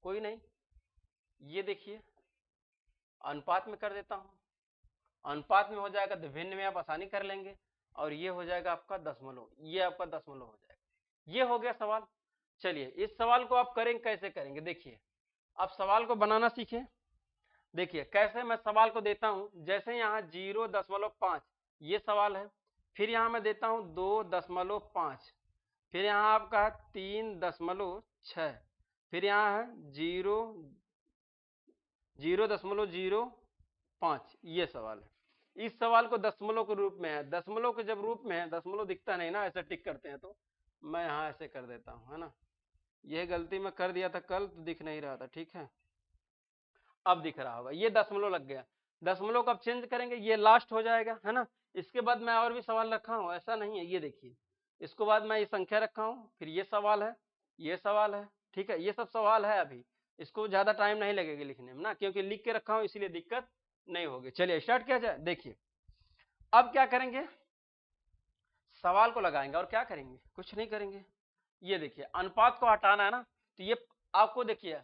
कोई नहीं। ये देखिए अनुपात में कर देता हूँ, अनुपात में हो जाएगा तो भिन्न में आप आसानी कर लेंगे, और ये हो जाएगा आपका दशमलव, ये आपका दशमलव हो जाएगा। ये हो गया सवाल। चलिए इस सवाल को आप करेंगे, कैसे करेंगे देखिए, आप सवाल को बनाना सीखें। देखिए कैसे मैं सवाल को देता हूं, जैसे यहाँ 0.5 ये सवाल है, फिर यहाँ मैं देता हूं 2.5, फिर यहाँ आपका है 3.6, फिर यहाँ है 0.05, ये सवाल है। इस सवाल को दशमलव के रूप में है, दशमलव के जब रूप में है, दशमलव दिखता नहीं ना, ऐसे टिक करते हैं, तो मैं यहाँ ऐसे कर देता हूँ, है ना। यह गलती मैं कर दिया था कल, तो दिख नहीं रहा था, ठीक है, अब दिख रहा होगा। ये दशमलव लग गया, दशमलव को अब चेंज करेंगे, ये लास्ट हो जाएगा, है ना। इसके बाद मैं और भी सवाल रखा हूँ, ऐसा नहीं है, ये देखिए, इसके बाद मैं ये संख्या रखा हूँ, फिर ये सवाल है, ये सवाल है, ठीक है, ये सब सवाल है। अभी इसको ज्यादा टाइम नहीं लगेगा लिखने में ना, क्योंकि लिख के रखा हूँ, इसीलिए दिक्कत नहीं होगी। चलिए स्टार्ट किया जाए। देखिए अब क्या करेंगे, सवाल को लगाएंगे और क्या करेंगे, कुछ नहीं करेंगे। ये देखिए अनुपात को हटाना है ना, तो ये आपको देखिए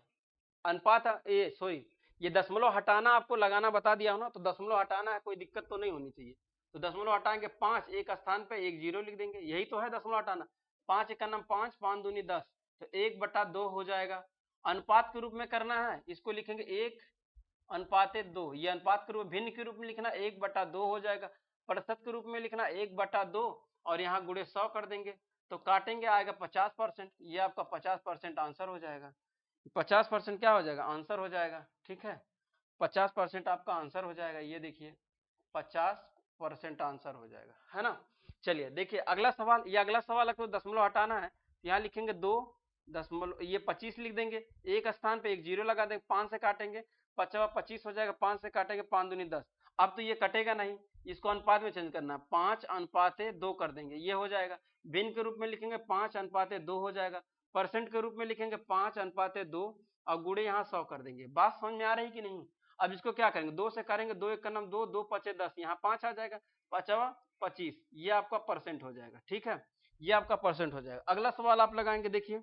अनुपात सॉरी, ये दशमलव हटाना आपको लगाना बता दिया हो ना, तो दशमलव हटाना है, कोई दिक्कत तो नहीं होनी चाहिए। तो दशमलव हटाएंगे 5, एक स्थान पे 1 0 लिख देंगे, यही तो है दशमलव हटाना। 5 एक नाम 5, 5 दूनी 10, तो 1/2 हो जाएगा। अनुपात के रूप में करना है, इसको लिखेंगे 1/2, ये अनुपात के रूप में, भिन्न के रूप में लिखना 1/2 हो जाएगा। प्रतिशत के रूप में लिखना 1/2, और यहाँ गुणे 100 कर देंगे, तो काटेंगे आएगा 50%, ये आपका 50% आंसर हो जाएगा। 50% क्या हो जाएगा, आंसर हो जाएगा, ठीक है, 50% आपका आंसर हो जाएगा। ये देखिए 50% आंसर हो जाएगा, है ना। चलिए देखिए अगला सवाल, ये अगला सवाल आपको दशमलव हटाना है, यहाँ लिखेंगे 2 ये 25 लिख देंगे, एक स्थान पे 1 0 लगा देंगे, 5 से काटेंगे, 25 हो जाएगा, 5 से काटेंगे, 5 दूनी 10। अब तो ये कटेगा नहीं, इसको अनुपात में चेंज करना है, 5/2 कर देंगे, ये हो जाएगा। भिन्न के रूप में लिखेंगे 5/2 हो जाएगा। परसेंट के रूप में लिखेंगे 5/2, और गुणे यहाँ 100 कर देंगे। बात समझ में आ रही कि नहीं। अब इसको क्या करेंगे, 2 से करेंगे, 2 1 का नाम 2, 2 5 10, यहाँ 5 आ जाएगा, 5/25, ये आपका परसेंट हो जाएगा, ठीक है, ये आपका परसेंट हो जाएगा। अगला सवाल आप लगाएंगे, देखिए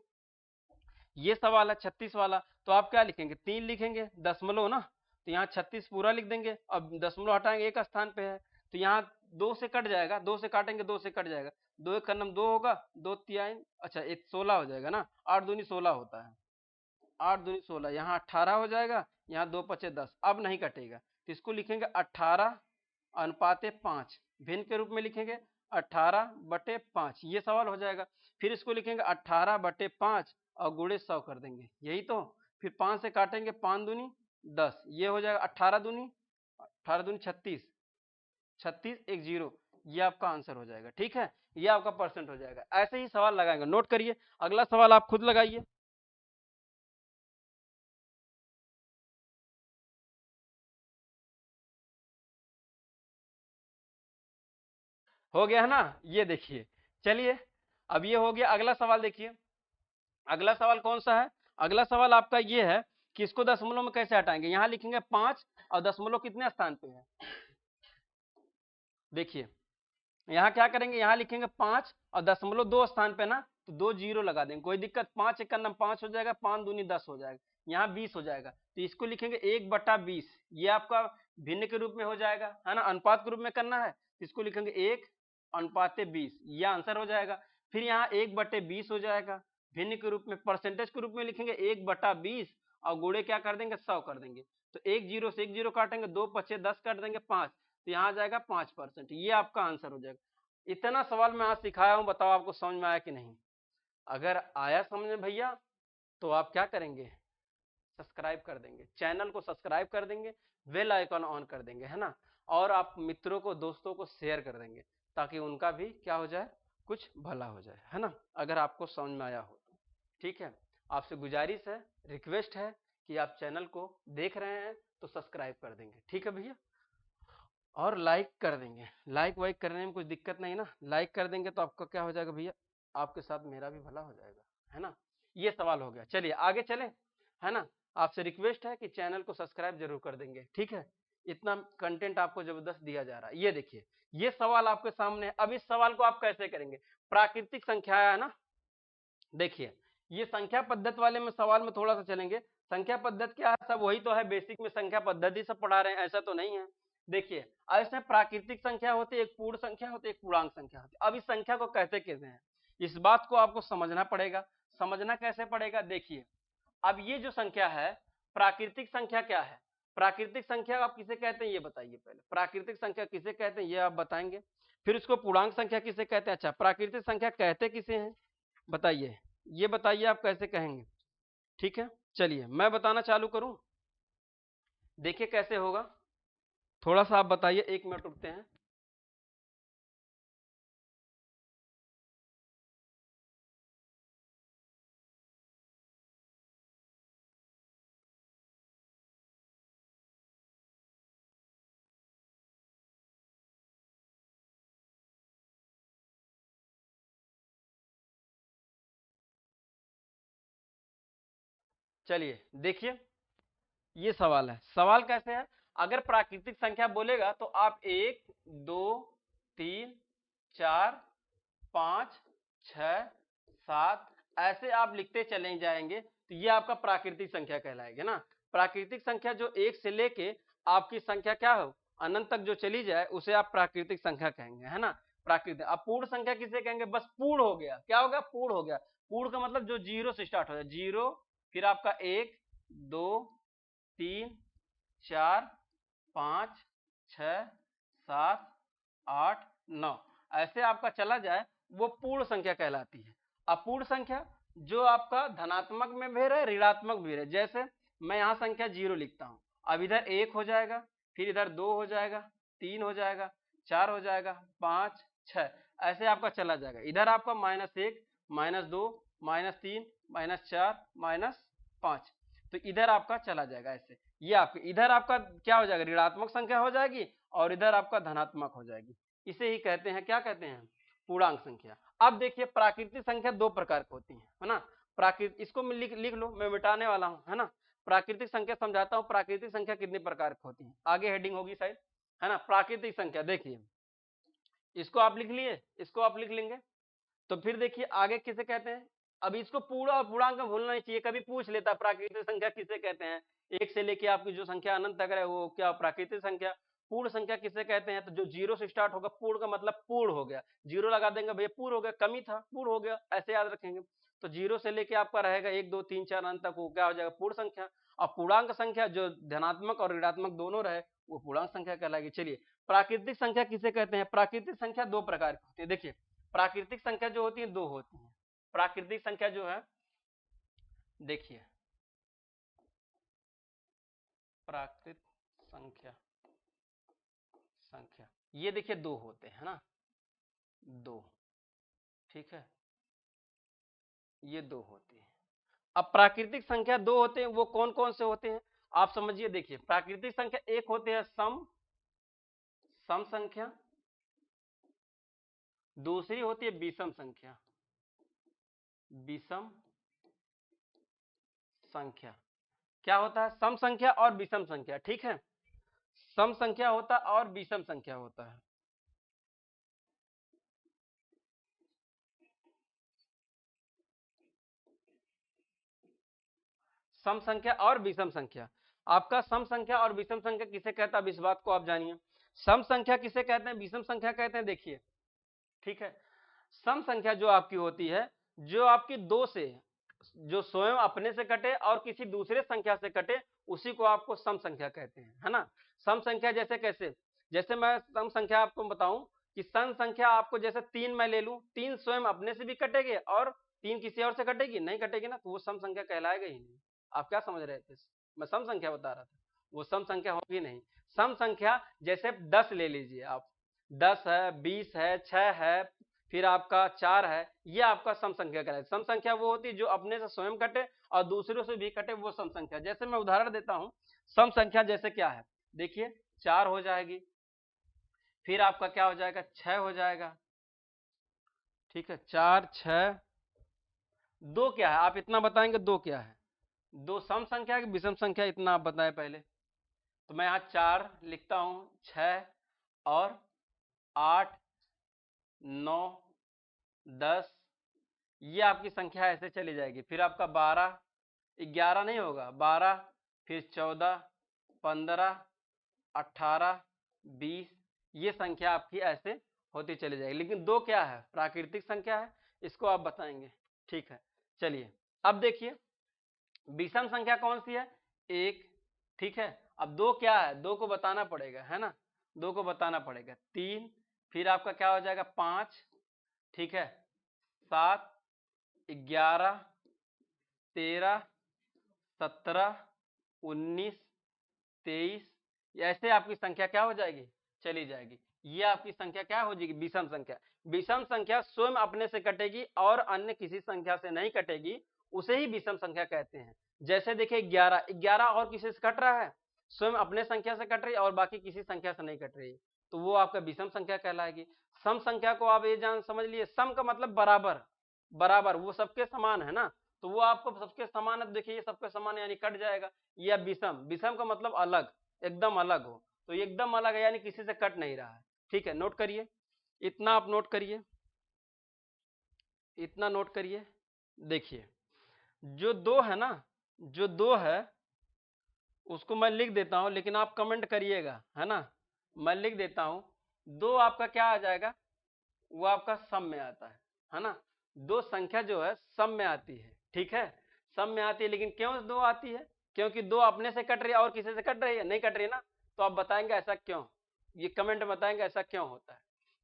ये सवाल है 36 वाला, तो आप क्या लिखेंगे, 3 लिखेंगे, दशमलव ना, तो यहाँ 36 पूरा लिख देंगे। अब दशमलव हटाएंगे, एक स्थान पे है, तो यहाँ 2 से कट जाएगा, 2 से काटेंगे, 2 से कट जाएगा, 2 1 का नाम 2 होगा, 2 3 अच्छा 1 16 हो जाएगा ना, 8 दूनी 16 होता है, 8 दूनी 16, यहाँ 18 हो जाएगा, यहाँ 2 5 10, अब नहीं कटेगा, तो इसको लिखेंगे 18/5, भिन्न के रूप में लिखेंगे 18/5, ये सवाल हो जाएगा। फिर इसको लिखेंगे 18/5 और गुणे 100 कर देंगे, यही तो। फिर 5 से काटेंगे, 5 दूनी 10, ये हो जाएगा 18 दूनी 36, 36 1 0, ये आपका आंसर हो जाएगा, ठीक है, ये आपका परसेंट हो जाएगा। ऐसे ही सवाल लगाएंगे, नोट करिए। अगला सवाल आप खुद लगाइए। हो गया है ना, ये देखिए। चलिए अब ये हो गया, अगला सवाल देखिए, अगला सवाल कौन सा है, अगला सवाल आपका ये है कि इसको दशमलव में कैसे हटाएंगे। यहाँ लिखेंगे 5, और दशमलव कितने स्थान पे है, देखिए यहाँ क्या करेंगे, यहाँ लिखेंगे 5 और दशमलव 2 स्थान पे ना, तो 2 0 लगा देंगे, कोई दिक्कत। 5 एक का नाम 5 हो जाएगा, 5 दूनी 10 हो जाएगा, यहाँ 20 हो जाएगा, तो इसको लिखेंगे 1/20, ये आपका भिन्न के रूप में हो जाएगा, है ना, अनुपात के रूप में करना है, इसको लिखेंगे 1/20, ये आंसर हो जाएगा। फिर यहाँ 1/20 हो जाएगा, भिन्न के रूप में, परसेंटेज के रूप में लिखेंगे 1/20, और गुणे क्या कर देंगे, 100 कर देंगे, तो 1 0 से 1 0 काटेंगे, 2 5 10 काट देंगे, 5, तो यहाँ आ जाएगा 5%, ये आपका आंसर हो जाएगा। इतना सवाल मैं आज सिखाया हूं, बताओ आपको समझ में आया कि नहीं। अगर आया समझ में भैया, तो आप क्या करेंगे, सब्सक्राइब कर देंगे, चैनल को सब्सक्राइब कर देंगे, बेल आइकन ऑन कर देंगे, है ना, और आप मित्रों को, दोस्तों को शेयर कर देंगे, ताकि उनका भी क्या हो जाए, कुछ भला हो जाए, है ना, अगर आपको समझ में आया हो तो। ठीक है, आपसे गुजारिश है, रिक्वेस्ट है कि आप चैनल को देख रहे हैं तो सब्सक्राइब कर देंगे, ठीक है भैया, और लाइक कर देंगे। लाइक वाइक करने में कुछ दिक्कत नहीं ना, लाइक कर देंगे तो आपका क्या हो जाएगा भैया, आपके साथ मेरा भी भला हो जाएगा, है ना। ये सवाल हो गया, चलिए आगे चले, है ना। आपसे रिक्वेस्ट है कि चैनल को सब्सक्राइब जरूर कर देंगे, ठीक है, इतना कंटेंट आपको जबरदस्त दिया जा रहा है। ये देखिए ये सवाल आपके सामने है। अब इस सवाल को आप कैसे करेंगे, प्राकृतिक संख्या है ना, देखिए ये संख्या पद्धति वाले में सवाल में थोड़ा सा चलेंगे। संख्या पद्धति क्या है, सब वही तो है, बेसिक में संख्या पद्धति सब पढ़ा रहे हैं, ऐसा तो नहीं है। देखिए अब इसमें प्राकृतिक संख्या होती है, एक पूर्ण संख्या होती है, एक पूर्णांक संख्या होती है। अब इस संख्या को कहते हैं, इस बात को आपको समझना पड़ेगा। समझना कैसे पड़ेगा, देखिए अब ये जो संख्या है प्राकृतिक संख्या क्या है, प्राकृतिक संख्या आप किसे कहते हैं ये बताइए, पहले प्राकृतिक संख्या किसे कहते हैं ये आप बताएंगे, फिर उसको पूर्णांक संख्या किसे कहते हैं। अच्छा, प्राकृतिक संख्या कहते किसे हैं बताइए, ये बताइए आप कैसे कहेंगे। ठीक है, चलिए मैं बताना चालू करूं, देखिए कैसे होगा, थोड़ा सा आप बताइए, 1 मिनट रुकते हैं। चलिए देखिए ये सवाल है, सवाल कैसे है, अगर प्राकृतिक संख्या बोलेगा तो आप 1 2 3 4 5 6 7 ऐसे आप लिखते चले जाएंगे तो ये आपका प्राकृतिक संख्या कहलाएगी ना। प्राकृतिक संख्या जो 1 से लेके आपकी संख्या क्या हो अनंत तक जो चली जाए उसे आप प्राकृतिक संख्या कहेंगे, है ना। प्राकृतिक, अब पूर्ण संख्या किसे कहेंगे, बस पूर्ण हो गया, क्या हो गया, पूर्ण हो गया। पूर्ण का मतलब जो 0 से स्टार्ट हो जाए, 0 फिर आपका 1 2 3 4 5 6 7 8 9 ऐसे आपका चला जाए, वो पूर्ण संख्या कहलाती है। अपूर्ण संख्या जो आपका धनात्मक में भी रहे ऋणात्मक भी रहे, जैसे मैं यहाँ संख्या 0 लिखता हूँ, अब इधर 1 हो जाएगा, फिर इधर 2 हो जाएगा, 3 हो जाएगा, 4 हो जाएगा, 5 6 ऐसे आपका चला जाएगा। इधर आपका -1 -2 -3 -4 -5 तो इधर आपका चला जाएगा ऐसे। ये आपके इधर आपका क्या हो जाएगा, ऋणात्मक संख्या हो जाएगी और इधर आपका धनात्मक हो जाएगी। इसे ही कहते हैं, क्या कहते हैं, पूर्णांक संख्या। अब देखिए प्राकृतिक संख्या 2 प्रकार की होती है ना। प्राकृतिक, इसको मैं लिख लो, मैं मिटाने वाला हूं, है ना। प्राकृतिक संख्या समझाता हूं, प्राकृतिक संख्या कितने प्रकार की होती है, आगे हेडिंग होगी शायद, है ना। प्राकृतिक संख्या देखिए, इसको आप लिख लिए, इसको आप लिख लेंगे, तो फिर देखिए आगे किसे कहते हैं। अब इसको पूरा और पूर्णांक में भूलना नहीं चाहिए, कभी पूछ लेता प्राकृतिक संख्या किसे कहते हैं, 1 से लेके आपकी जो संख्या अनंत तक है वो क्या प्राकृतिक संख्या। पूर्ण संख्या किसे कहते हैं, तो जो 0 से स्टार्ट होगा, पूर्ण का मतलब पूर्ण हो गया, 0 लगा देंगे भैया पूर्ण हो गया, कमी था पूर्ण हो गया, ऐसे याद रखेंगे। तो 0 से लेके आपका रहेगा 1 2 3 4 अनंत तक, वो क्या हो जाएगा, पूर्ण संख्या। और पूर्णांक संख्या जो धनात्मक और ऋणात्मक दोनों रहे वो पूर्णांक संख्या कहलाएगी। चलिए प्राकृतिक संख्या किसे कहते हैं, प्राकृतिक संख्या 2 प्रकार की होती है। देखिए प्राकृतिक संख्या जो होती है 2 होती है। प्राकृतिक संख्या जो है, देखिए प्राकृतिक संख्या संख्या ये देखिए 2 होते हैं ना, 2, ठीक है, ये 2 होती है। अब प्राकृतिक संख्या 2 होते हैं, वो कौन कौन से होते हैं आप समझिए। देखिए प्राकृतिक संख्या एक होते हैं सम संख्या, दूसरी होती है विषम संख्या, विषम संख्या। क्या होता है, सम संख्या और विषम संख्या, ठीक है। सम संख्या होता है और विषम संख्या होता है। सम संख्या और विषम संख्या, आपका सम संख्या और विषम संख्या किसे कहता है, अब इस बात को आप जानिए। सम संख्या किसे कहते हैं, विषम संख्या कहते हैं, देखिए ठीक है। सम संख्या जो आपकी होती है, जो आपकी 2 से जो स्वयं अपने से कटे और किसी दूसरे संख्या से कटे, उसी को आपको सम संख्या कहते हैं, है ना। सम संख्या जैसे कैसे, जैसे मैं सम संख्या आपको बताऊं कि सम संख्या आपको जैसे 3 मैं ले लूं, 3 स्वयं अपने से भी कटेगे और 3 किसी और से कटेगी, नहीं कटेगी ना, तो वो सम संख्या कहलाएगा ही नहीं। आप क्या समझ रहे थे, मैं सम संख्या बता रहा था, वो सम संख्या होगी नहीं। सम संख्या जैसे 10 ले लीजिए आप, 10 है, 20 है, 6 है, फिर आपका 4 है, ये आपका सम संख्या कहलाता है। सम संख्या वो होती है जो अपने से स्वयं कटे और दूसरों से भी कटे, वो सम संख्या। जैसे मैं उदाहरण देता हूं, सम संख्या जैसे क्या है, देखिए 4 हो जाएगी, फिर आपका क्या हो जाएगा, 6 हो जाएगा, ठीक है, 4 6 2 क्या है, आप इतना बताएंगे 2 क्या है, 2 सम संख्या है कि विषम संख्या, इतना आप बताएं पहले। तो मैं यहाँ 4 लिखता हूं, 6 और 8 9 10, ये आपकी संख्या ऐसे चली जाएगी। फिर आपका 12 11 नहीं होगा, 12 फिर 14 15 18 20, ये संख्या आपकी ऐसे होती चली जाएगी। लेकिन 2 क्या है, प्राकृतिक संख्या है, इसको आप बताएंगे। ठीक है, चलिए अब देखिए विषम संख्या कौन सी है, 1। ठीक है, अब 2 क्या है, 2 को बताना पड़ेगा, है ना, 2 को बताना पड़ेगा। 3, फिर आपका क्या हो जाएगा 5, ठीक है, 7, 11, 13, 17, 19, 23, ऐसे आपकी संख्या क्या हो जाएगी, चली जाएगी। ये आपकी संख्या क्या हो जाएगी, विषम संख्या। विषम संख्या स्वयं अपने से कटेगी और अन्य किसी संख्या से नहीं कटेगी, उसे ही विषम संख्या कहते हैं। जैसे देखिए 11, 11 और किसी से कट रहा है, स्वयं अपने संख्या से कट रही है और बाकी किसी संख्या से नहीं कट रही, तो वो आपका विषम संख्या कहलाएगी। सम संख्या को आप ये जान समझ लिए, सम का मतलब बराबर, बराबर वो सबके समान है ना, तो वो आपको सबके समान है, देखिए ये सबके समान यानी कट जाएगा। या विषम, विषम का मतलब अलग, एकदम अलग हो, तो एकदम अलग है यानी किसी से कट नहीं रहा है। ठीक है, नोट करिए, इतना आप नोट करिए, इतना नोट करिए। देखिए जो 2 है ना, जो 2 है उसको मैं लिख देता हूं, लेकिन आप कमेंट करिएगा, है ना, मैं लिख देता हूं। 2 आपका क्या आ जाएगा, वो आपका सम में आता है ना। 2 संख्या जो है सम में आती है, ठीक है, सम में आती है। लेकिन क्यों 2 आती है, क्योंकि 2 अपने से कट रही है और किसी से कट रही है, नहीं कट रही है ना, तो आप बताएंगे ऐसा क्यों, ये कमेंट बताएंगे ऐसा क्यों होता है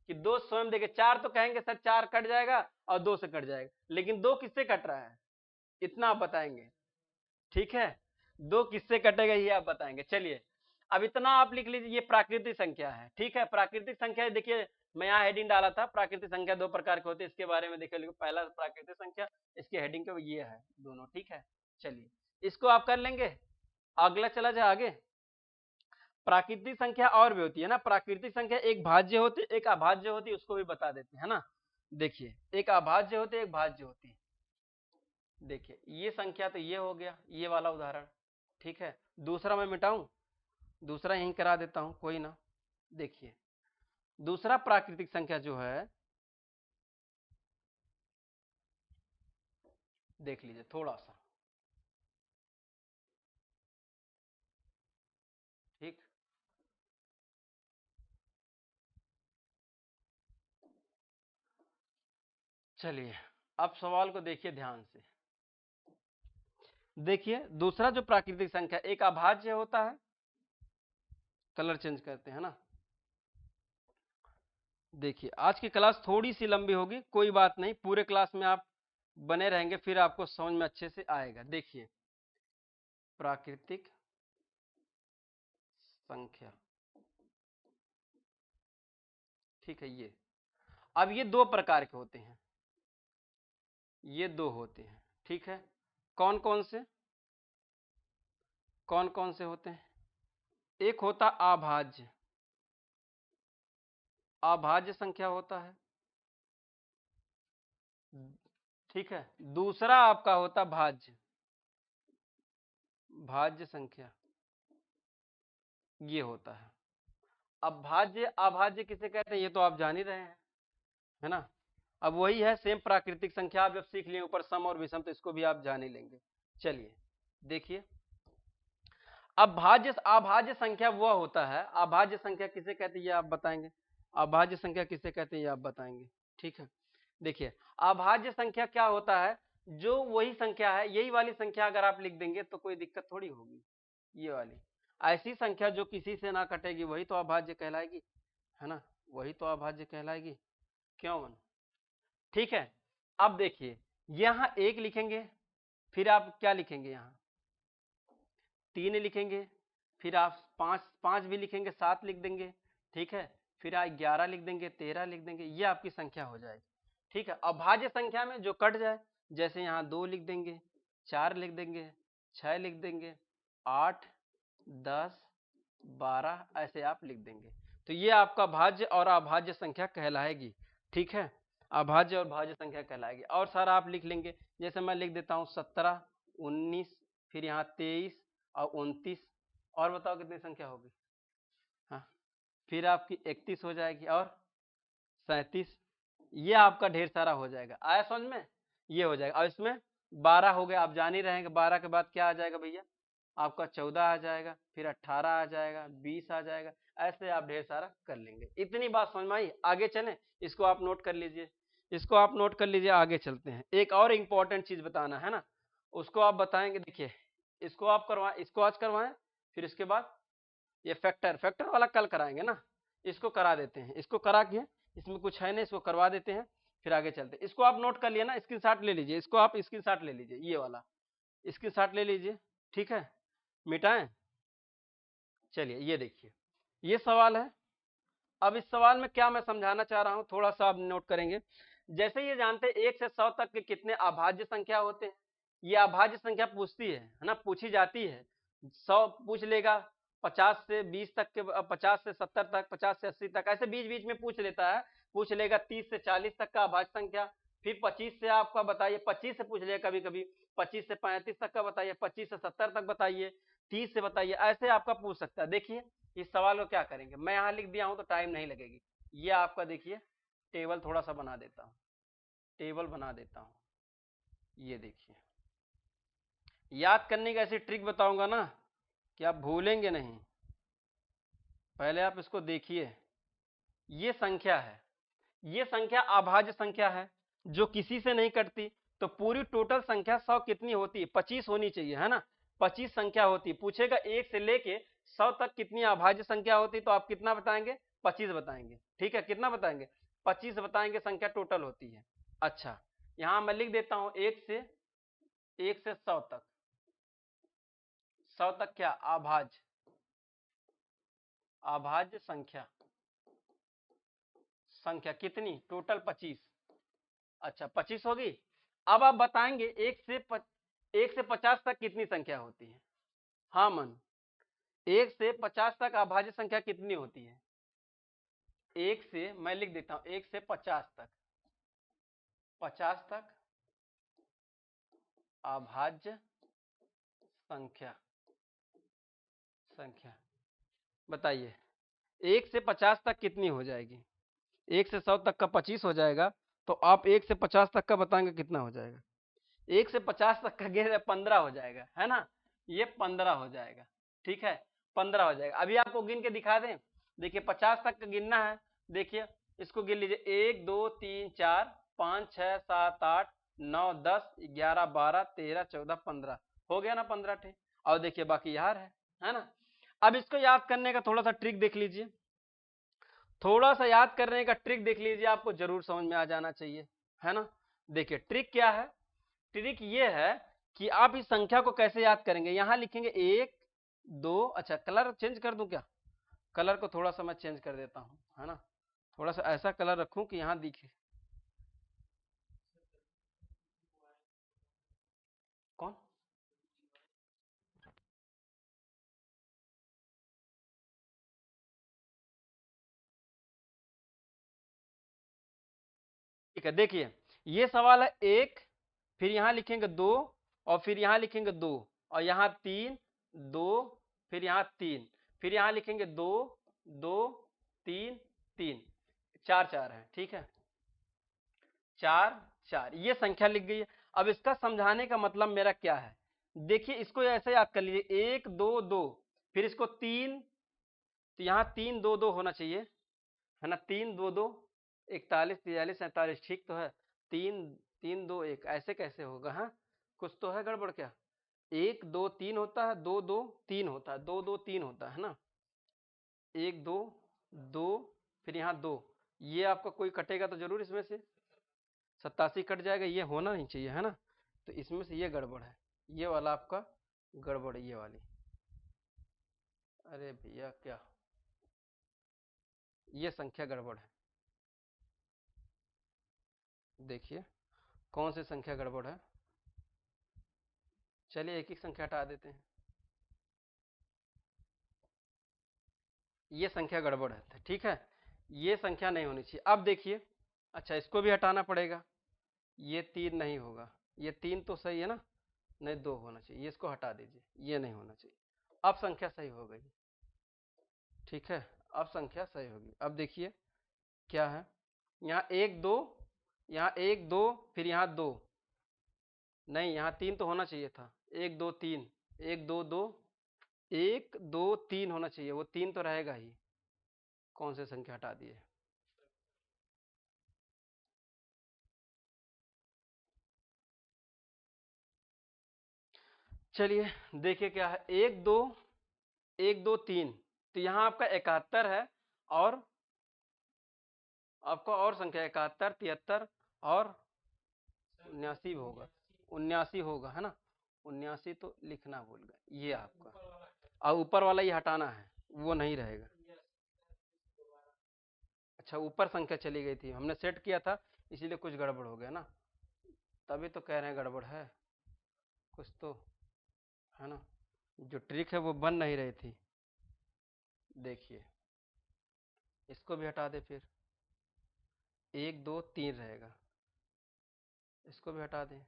कि 2 स्वयं देखिए 4 तो कहेंगे सर 4 कट जाएगा और 2 से कट जाएगा, लेकिन 2 किससे कट रहा है, इतना आप बताएंगे। ठीक है, 2 किससे कटेगा ये आप बताएंगे। चलिए अब इतना आप लिख लीजिए, ये प्राकृतिक संख्या है। ठीक है, प्राकृतिक संख्या देखिए मैं यहाँ हेडिंग डाला था, प्राकृतिक संख्या 2 प्रकार की होती है, इसके बारे में देखिए, पहला प्राकृतिक संख्या, इसकी हेडिंग पे ये है दोनों। ठीक है, चलिए इसको आप कर लेंगे, अगला चला जाए आगे। प्राकृतिक संख्या और भी होती है ना, प्राकृतिक संख्या एक भाज्य होती है, एक अभाज्य होती है, उसको भी बता देते हैं ना। देखिए एक अभाज्य होती है, एक भाज्य होती है। देखिए ये संख्या तो ये हो गया, ये वाला उदाहरण। ठीक है, दूसरा मैं मिटाऊं, दूसरा यहीं करा देता हूं, कोई ना। देखिए दूसरा प्राकृतिक संख्या जो है, देख लीजिए थोड़ा सा, ठीक, चलिए अब सवाल को देखिए ध्यान से। देखिए दूसरा जो प्राकृतिक संख्या, एक अभाज्य होता है, कलर चेंज करते हैं ना। देखिए आज की क्लास थोड़ी सी लंबी होगी, कोई बात नहीं, पूरे क्लास में आप बने रहेंगे, फिर आपको समझ में अच्छे से आएगा। देखिए प्राकृतिक संख्या, ठीक है, ये अब ये 2 प्रकार के होते हैं, ये 2 होते हैं। ठीक है, कौन कौन से, कौन कौन से होते हैं, एक होता अभाज्य, अभाज्य संख्या होता है, ठीक है, दूसरा आपका होता भाज्य, भाज्य संख्या, ये होता है। अब भाज्य अभाज्य किसे कहते हैं ये तो आप जान ही रहे हैं, है ना। अब वही है सेम प्राकृतिक संख्या, आप जब सीख लिए ऊपर सम और विषम, तो इसको भी आप जान ही लेंगे। चलिए देखिए, अब भाज्य अभाज्य संख्या वह होता है, अभाज्य संख्या किसे कहते हैं ये आप बताएंगे, अभाज्य संख्या किसे कहते हैं ये आप बताएंगे। ठीक है, देखिए अभाज्य संख्या क्या होता है, जो वही संख्या है, यही वाली संख्या अगर आप लिख देंगे तो कोई दिक्कत थोड़ी होगी, ये वाली ऐसी संख्या जो किसी से ना कटेगी वही तो अभाज्य कहलाएगी, है ना, वही तो अभाज्य कहलाएगी। क्यों बन, ठीक है। अब देखिए यहां 1 लिखेंगे, फिर आप क्या लिखेंगे, यहां 3 लिखेंगे, फिर आप 5 भी लिखेंगे, 7 लिख देंगे, ठीक है, फिर आप 11 लिख देंगे, 13 लिख देंगे, ये आपकी संख्या हो जाएगी। ठीक है, अभाज्य संख्या में जो कट जाए, जैसे यहाँ 2 लिख देंगे, 4 लिख देंगे, 6 लिख देंगे, 8, 10, 12 ऐसे आप लिख देंगे, तो ये आपका भाज्य और अभाज्य संख्या कहलाएगी। ठीक है, अभाज्य और भाज्य संख्या कहलाएगी। और सारा आप लिख लेंगे, जैसे मैं लिख देता हूँ 17, 19, फिर यहाँ 23 और 29, और बताओ कितनी संख्या होगी, हाँ, फिर आपकी 31 हो जाएगी और 37, ये आपका ढेर सारा हो जाएगा। आया समझ में, ये हो जाएगा। और इसमें 12 हो गया, आप जान ही रहेंगे 12 के बाद क्या आ जाएगा भैया, आपका 14 आ जाएगा, फिर 18 आ जाएगा, 20 आ जाएगा, ऐसे आप ढेर सारा कर लेंगे। इतनी बात समझ में आई, आगे चलें, इसको आप नोट कर लीजिए, इसको आप नोट कर लीजिए, आगे चलते हैं। एक और इंपॉर्टेंट चीज बताना है ना, उसको आप बताएंगे। देखिए इसको आप करवाएं, इसको आज करवाएं, फिर इसके बाद ये फैक्टर वाला कल कराएंगे ना, इसको करा देते हैं। इसको करा के, इसमें कुछ है नहीं, इसको करवा देते हैं, फिर आगे चलते हैं। इसको आप नोट कर लिए ना, स्क्रीनशॉट ले लीजिए, इसको आप स्क्रीनशॉट ले लीजिए, ये वाला स्क्रीनशॉट ले लीजिए, ठीक है। मिटाएं, चलिए ये देखिए, ये सवाल है। अब इस सवाल में क्या मैं समझाना चाह रहा हूं, थोड़ा सा आप नोट करेंगे। जैसे ये जानते हैं 1 से 100 तक के कितने अभाज्य संख्या होते हैं, ये अभाज्य संख्या पूछती है ना, पूछी जाती है। 100 पूछ लेगा, 50 से 20 तक के, 50 से 70 तक, 50 से 80 तक, ऐसे बीच बीच में पूछ लेता है। पूछ लेगा 30 से 40 तक का अभाज्य संख्या, फिर 25 से आपका बताइए, 25 से पूछ लेगा कभी कभी, 25 से 35 तक का बताइए, 25 से 70 तक बताइए, 30 से बताइए, ऐसे आपका पूछ सकता है। देखिए इस सवाल को क्या करेंगे, मैं यहाँ लिख दिया हूं तो टाइम नहीं लगेगी। ये आपका देखिए टेबल थोड़ा सा बना देता हूं, टेबल बना देता हूं। ये देखिए, याद करने की ऐसी ट्रिक बताऊंगा ना कि आप भूलेंगे नहीं। पहले आप इसको देखिए, ये संख्या है, ये संख्या अभाज्य संख्या है जो किसी से नहीं कटती। तो पूरी टोटल संख्या 100 कितनी होती है, 25 होनी चाहिए, है ना। 25 संख्या होती है। पूछेगा 1 से लेके 100 तक कितनी अभाज्य संख्या होती, तो आप कितना बताएंगे, 25 बताएंगे। ठीक है, कितना बताएंगे, 25 बताएंगे, संख्या टोटल होती है। अच्छा, यहां मैं लिख देता हूं 1 से 100 तक, 100 तक क्या, अभाज्य, अभाज्य संख्या, संख्या कितनी टोटल 25। अच्छा 25 होगी। अब आप बताएंगे 1 से 50 तक कितनी संख्या होती है। हाँ मन, 1 से 50 तक अभाज्य संख्या कितनी होती है। 1 से, मैं लिख देता हूं 1 से 50 तक, 50 तक अभाज्य संख्या, संख्या बताइए 1 से 50 तक कितनी हो जाएगी। 1 से 100 तक का 25 हो जाएगा, तो आप 1 से 50 तक का बताएंगे कितना हो जाएगा। 1 से 50 तक का गिन 15 हो जाएगा, है ना, ये 15 हो जाएगा। ठीक है, 15 हो जाएगा। अभी आपको गिन के दिखा दें, देखिए 50 तक का गिनना है। देखिए इसको गिन लीजिए, 1 2 3 4 5 6 7 8 9 10 11 12 13 14 15 हो गया ना, 15 थे। और देखिए बाकी यार है ना। अब इसको याद करने का थोड़ा सा ट्रिक देख लीजिए, थोड़ा सा याद करने का ट्रिक देख लीजिए, आपको जरूर समझ में आ जाना चाहिए, है ना। देखिए ट्रिक क्या है, ट्रिक ये है कि आप इस संख्या को कैसे याद करेंगे। यहां लिखेंगे 1 2, अच्छा कलर चेंज कर दूं क्या, कलर को थोड़ा सा मैं चेंज कर देता हूं, है ना, थोड़ा सा ऐसा कलर रखूं कि यहां दिखे। कौन, ठीक है। देखिए ये सवाल है 1, फिर यहां लिखेंगे 2, और फिर यहां लिखेंगे 2, और यहां 3 2, फिर यहां 3, फिर यहां लिखेंगे 2 2 3 3, 4 4 है, ठीक है, 4 4, ये संख्या लिख गई है। अब इसका समझाने का मतलब मेरा क्या है, देखिए इसको ऐसे याद कर लीजिए, 1 2 2, फिर इसको 3, तो यहाँ 3 2 2 होना चाहिए, है ना, 3 2 2, 41 43 47, ठीक तो है। 3 3 2 1, ऐसे कैसे होगा, हाँ कुछ तो है गड़बड़ क्या। 1 2 3 होता है, 2 2 3 होता है, 2 2 3 होता है ना, 1 2 2, फिर यहाँ 2, ये आपका कोई कटेगा तो जरूर इसमें से, 87 कट जाएगा, ये होना नहीं चाहिए, है ना। तो इसमें से ये गड़बड़ है, ये वाला आपका गड़बड़ है, ये वाली। अरे भैया क्या, ये संख्या गड़बड़ है। देखिए कौन सी संख्या गड़बड़ है, चलिए एक एक संख्या हटा देते हैं। ये संख्या गड़बड़ है, ठीक है, ये संख्या नहीं होनी चाहिए। अब देखिए, अच्छा इसको भी हटाना पड़ेगा, ये 3 नहीं होगा, ये 3 तो सही है ना, नहीं 2 होना चाहिए, ये इसको हटा दीजिए, ये नहीं होना चाहिए। अब संख्या सही हो गई, ठीक है, अब संख्या सही होगी। अब देखिए क्या है, यहाँ 1 2, यहाँ 1 2, फिर यहाँ 2, नहीं यहाँ 3 तो होना चाहिए था, 1 2 3, 1 2 2, 1 2 3 होना चाहिए, वो 3 तो रहेगा ही, कौन से संख्या हटा दिए। चलिए देखिए क्या है, 1 2 1 2 3, तो यहाँ आपका 71 है और आपका और संख्या 71 73 और 79 होगा, 79 होगा है ना, 79 तो लिखना भूल गए ये आपका, और ऊपर वाला ये हटाना है वो नहीं रहेगा। अच्छा ऊपर संख्या चली गई थी, हमने सेट किया था इसीलिए कुछ गड़बड़ हो गया ना, तभी तो कह रहे हैं गड़बड़ है कुछ तो, है ना, जो ट्रिक है वो बन नहीं रही थी। देखिए इसको भी हटा दे, फिर 1 2 3 रहेगा, इसको भी हटा दें।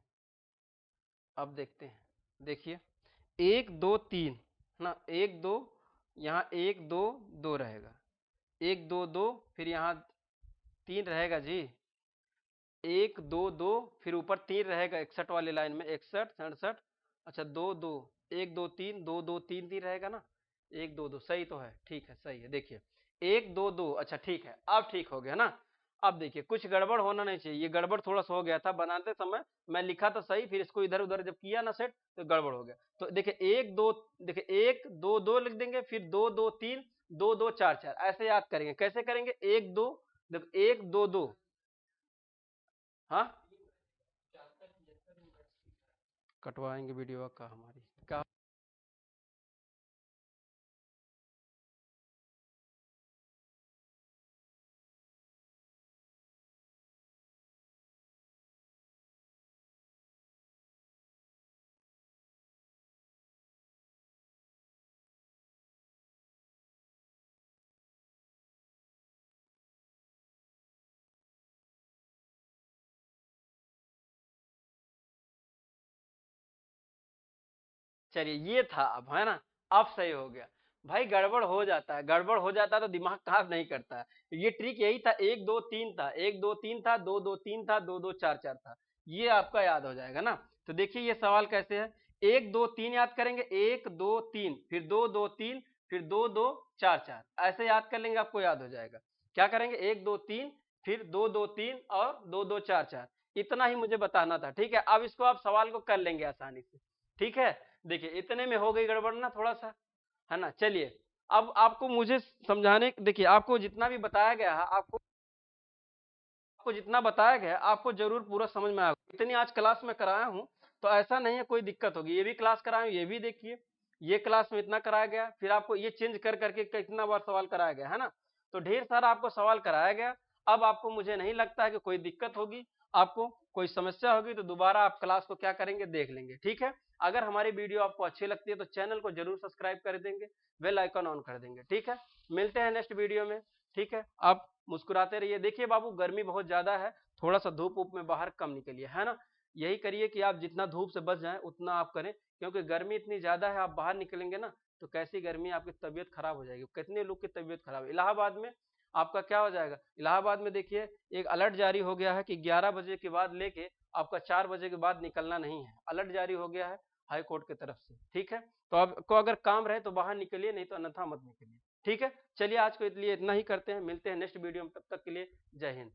अब देखते हैं, देखिए 1 2 3 है ना, 1 2, यहाँ 1 2 2 रहेगा, 1 2 2, फिर यहाँ 3 रहेगा जी, 1 2 2, फिर ऊपर 3 रहेगा 61 वाली लाइन में, 61 67, अच्छा 2 2, 1 2 3 2 2 3 3 रहेगा ना, 1 2 2 सही तो है, ठीक है सही है। देखिए 1 2 2, अच्छा ठीक है, अब ठीक हो गया ना। अब देखिए कुछ गड़बड़ होना नहीं चाहिए, ये गड़बड़ थोड़ा सा हो गया था बनाते समय, मैं लिखा तो सही, फिर इसको इधर उधर जब किया ना सेट तो गड़बड़ हो गया। तो देखिए 1 2, देखिए 1 2 2 लिख देंगे, फिर 2 2 3 2 2 4 4, ऐसे याद करेंगे। कैसे करेंगे, 1 2, देखो 1 2 2, हाँ कटवाएंगे वीडियो का हमारी क्या। चलिए ये था, अब है ना, अब सही हो गया। भाई गड़बड़ हो जाता है, गड़बड़ हो जाता है तो दिमाग काम नहीं करता है। ये ट्रिक यही था, 1 2 3 था, 1 2 3 था, 2 2 3 था, 2 2 4 4 था, ये आपका याद हो जाएगा ना। तो देखिए ये सवाल कैसे है, 1 2 3 याद करेंगे, 1 2 3, फिर 2 2 3, फिर 2 2 4 4, ऐसे याद कर लेंगे, आपको याद हो जाएगा। क्या करेंगे, 1 2 3, फिर 2 2 3 और 2 2 4 4, इतना ही मुझे बताना था। ठीक है, अब इसको आप सवाल को कर लेंगे आसानी से। ठीक है, देखिए इतने में हो गई गड़बड़ ना थोड़ा सा, है ना। चलिए अब आपको मुझे समझाने, देखिए आपको जितना भी बताया गया है, आपको जितना बताया गया है, आपको जरूर पूरा समझ में आएगा। इतनी आज क्लास में कराया हूँ तो ऐसा नहीं है कोई दिक्कत होगी, ये भी क्लास कराया हूँ, ये भी देखिए, ये क्लास में इतना कराया गया, फिर आपको ये चेंज कर करके कितना बार सवाल कराया गया है ना, तो ढेर सारा आपको सवाल कराया गया। अब आपको मुझे नहीं लगता है कि कोई दिक्कत होगी, आपको कोई समस्या होगी तो दोबारा आप क्लास को क्या करेंगे, देख लेंगे। ठीक है, अगर हमारी वीडियो आपको अच्छी लगती है तो चैनल को जरूर सब्सक्राइब कर देंगे, बेल आइकन ऑन कर देंगे। ठीक है, मिलते हैं नेक्स्ट वीडियो में। ठीक है, आप मुस्कुराते रहिए। देखिए बाबू गर्मी बहुत ज्यादा है, थोड़ा सा धूप उप में बाहर कम निकलिए, है ना। यही करिए कि आप जितना धूप से बच जाएं उतना आप करें, क्योंकि गर्मी इतनी ज्यादा है, आप बाहर निकलेंगे ना तो कैसी गर्मी, आपकी तबीयत खराब हो जाएगी। कितने लोग की तबीयत खराब है, इलाहाबाद में आपका क्या हो जाएगा, इलाहाबाद में देखिए एक अलर्ट जारी हो गया है कि 11 बजे के बाद लेके आपका 4 बजे के बाद निकलना नहीं है, अलर्ट जारी हो गया है हाई कोर्ट की तरफ से। ठीक है, तो आपको अगर काम रहे तो बाहर निकलिए, नहीं तो अन्यथा मत निकलिए। ठीक है, चलिए आज के लिए इतना ही करते हैं, मिलते हैं नेक्स्ट वीडियो में, तब तक के लिए जय हिंद।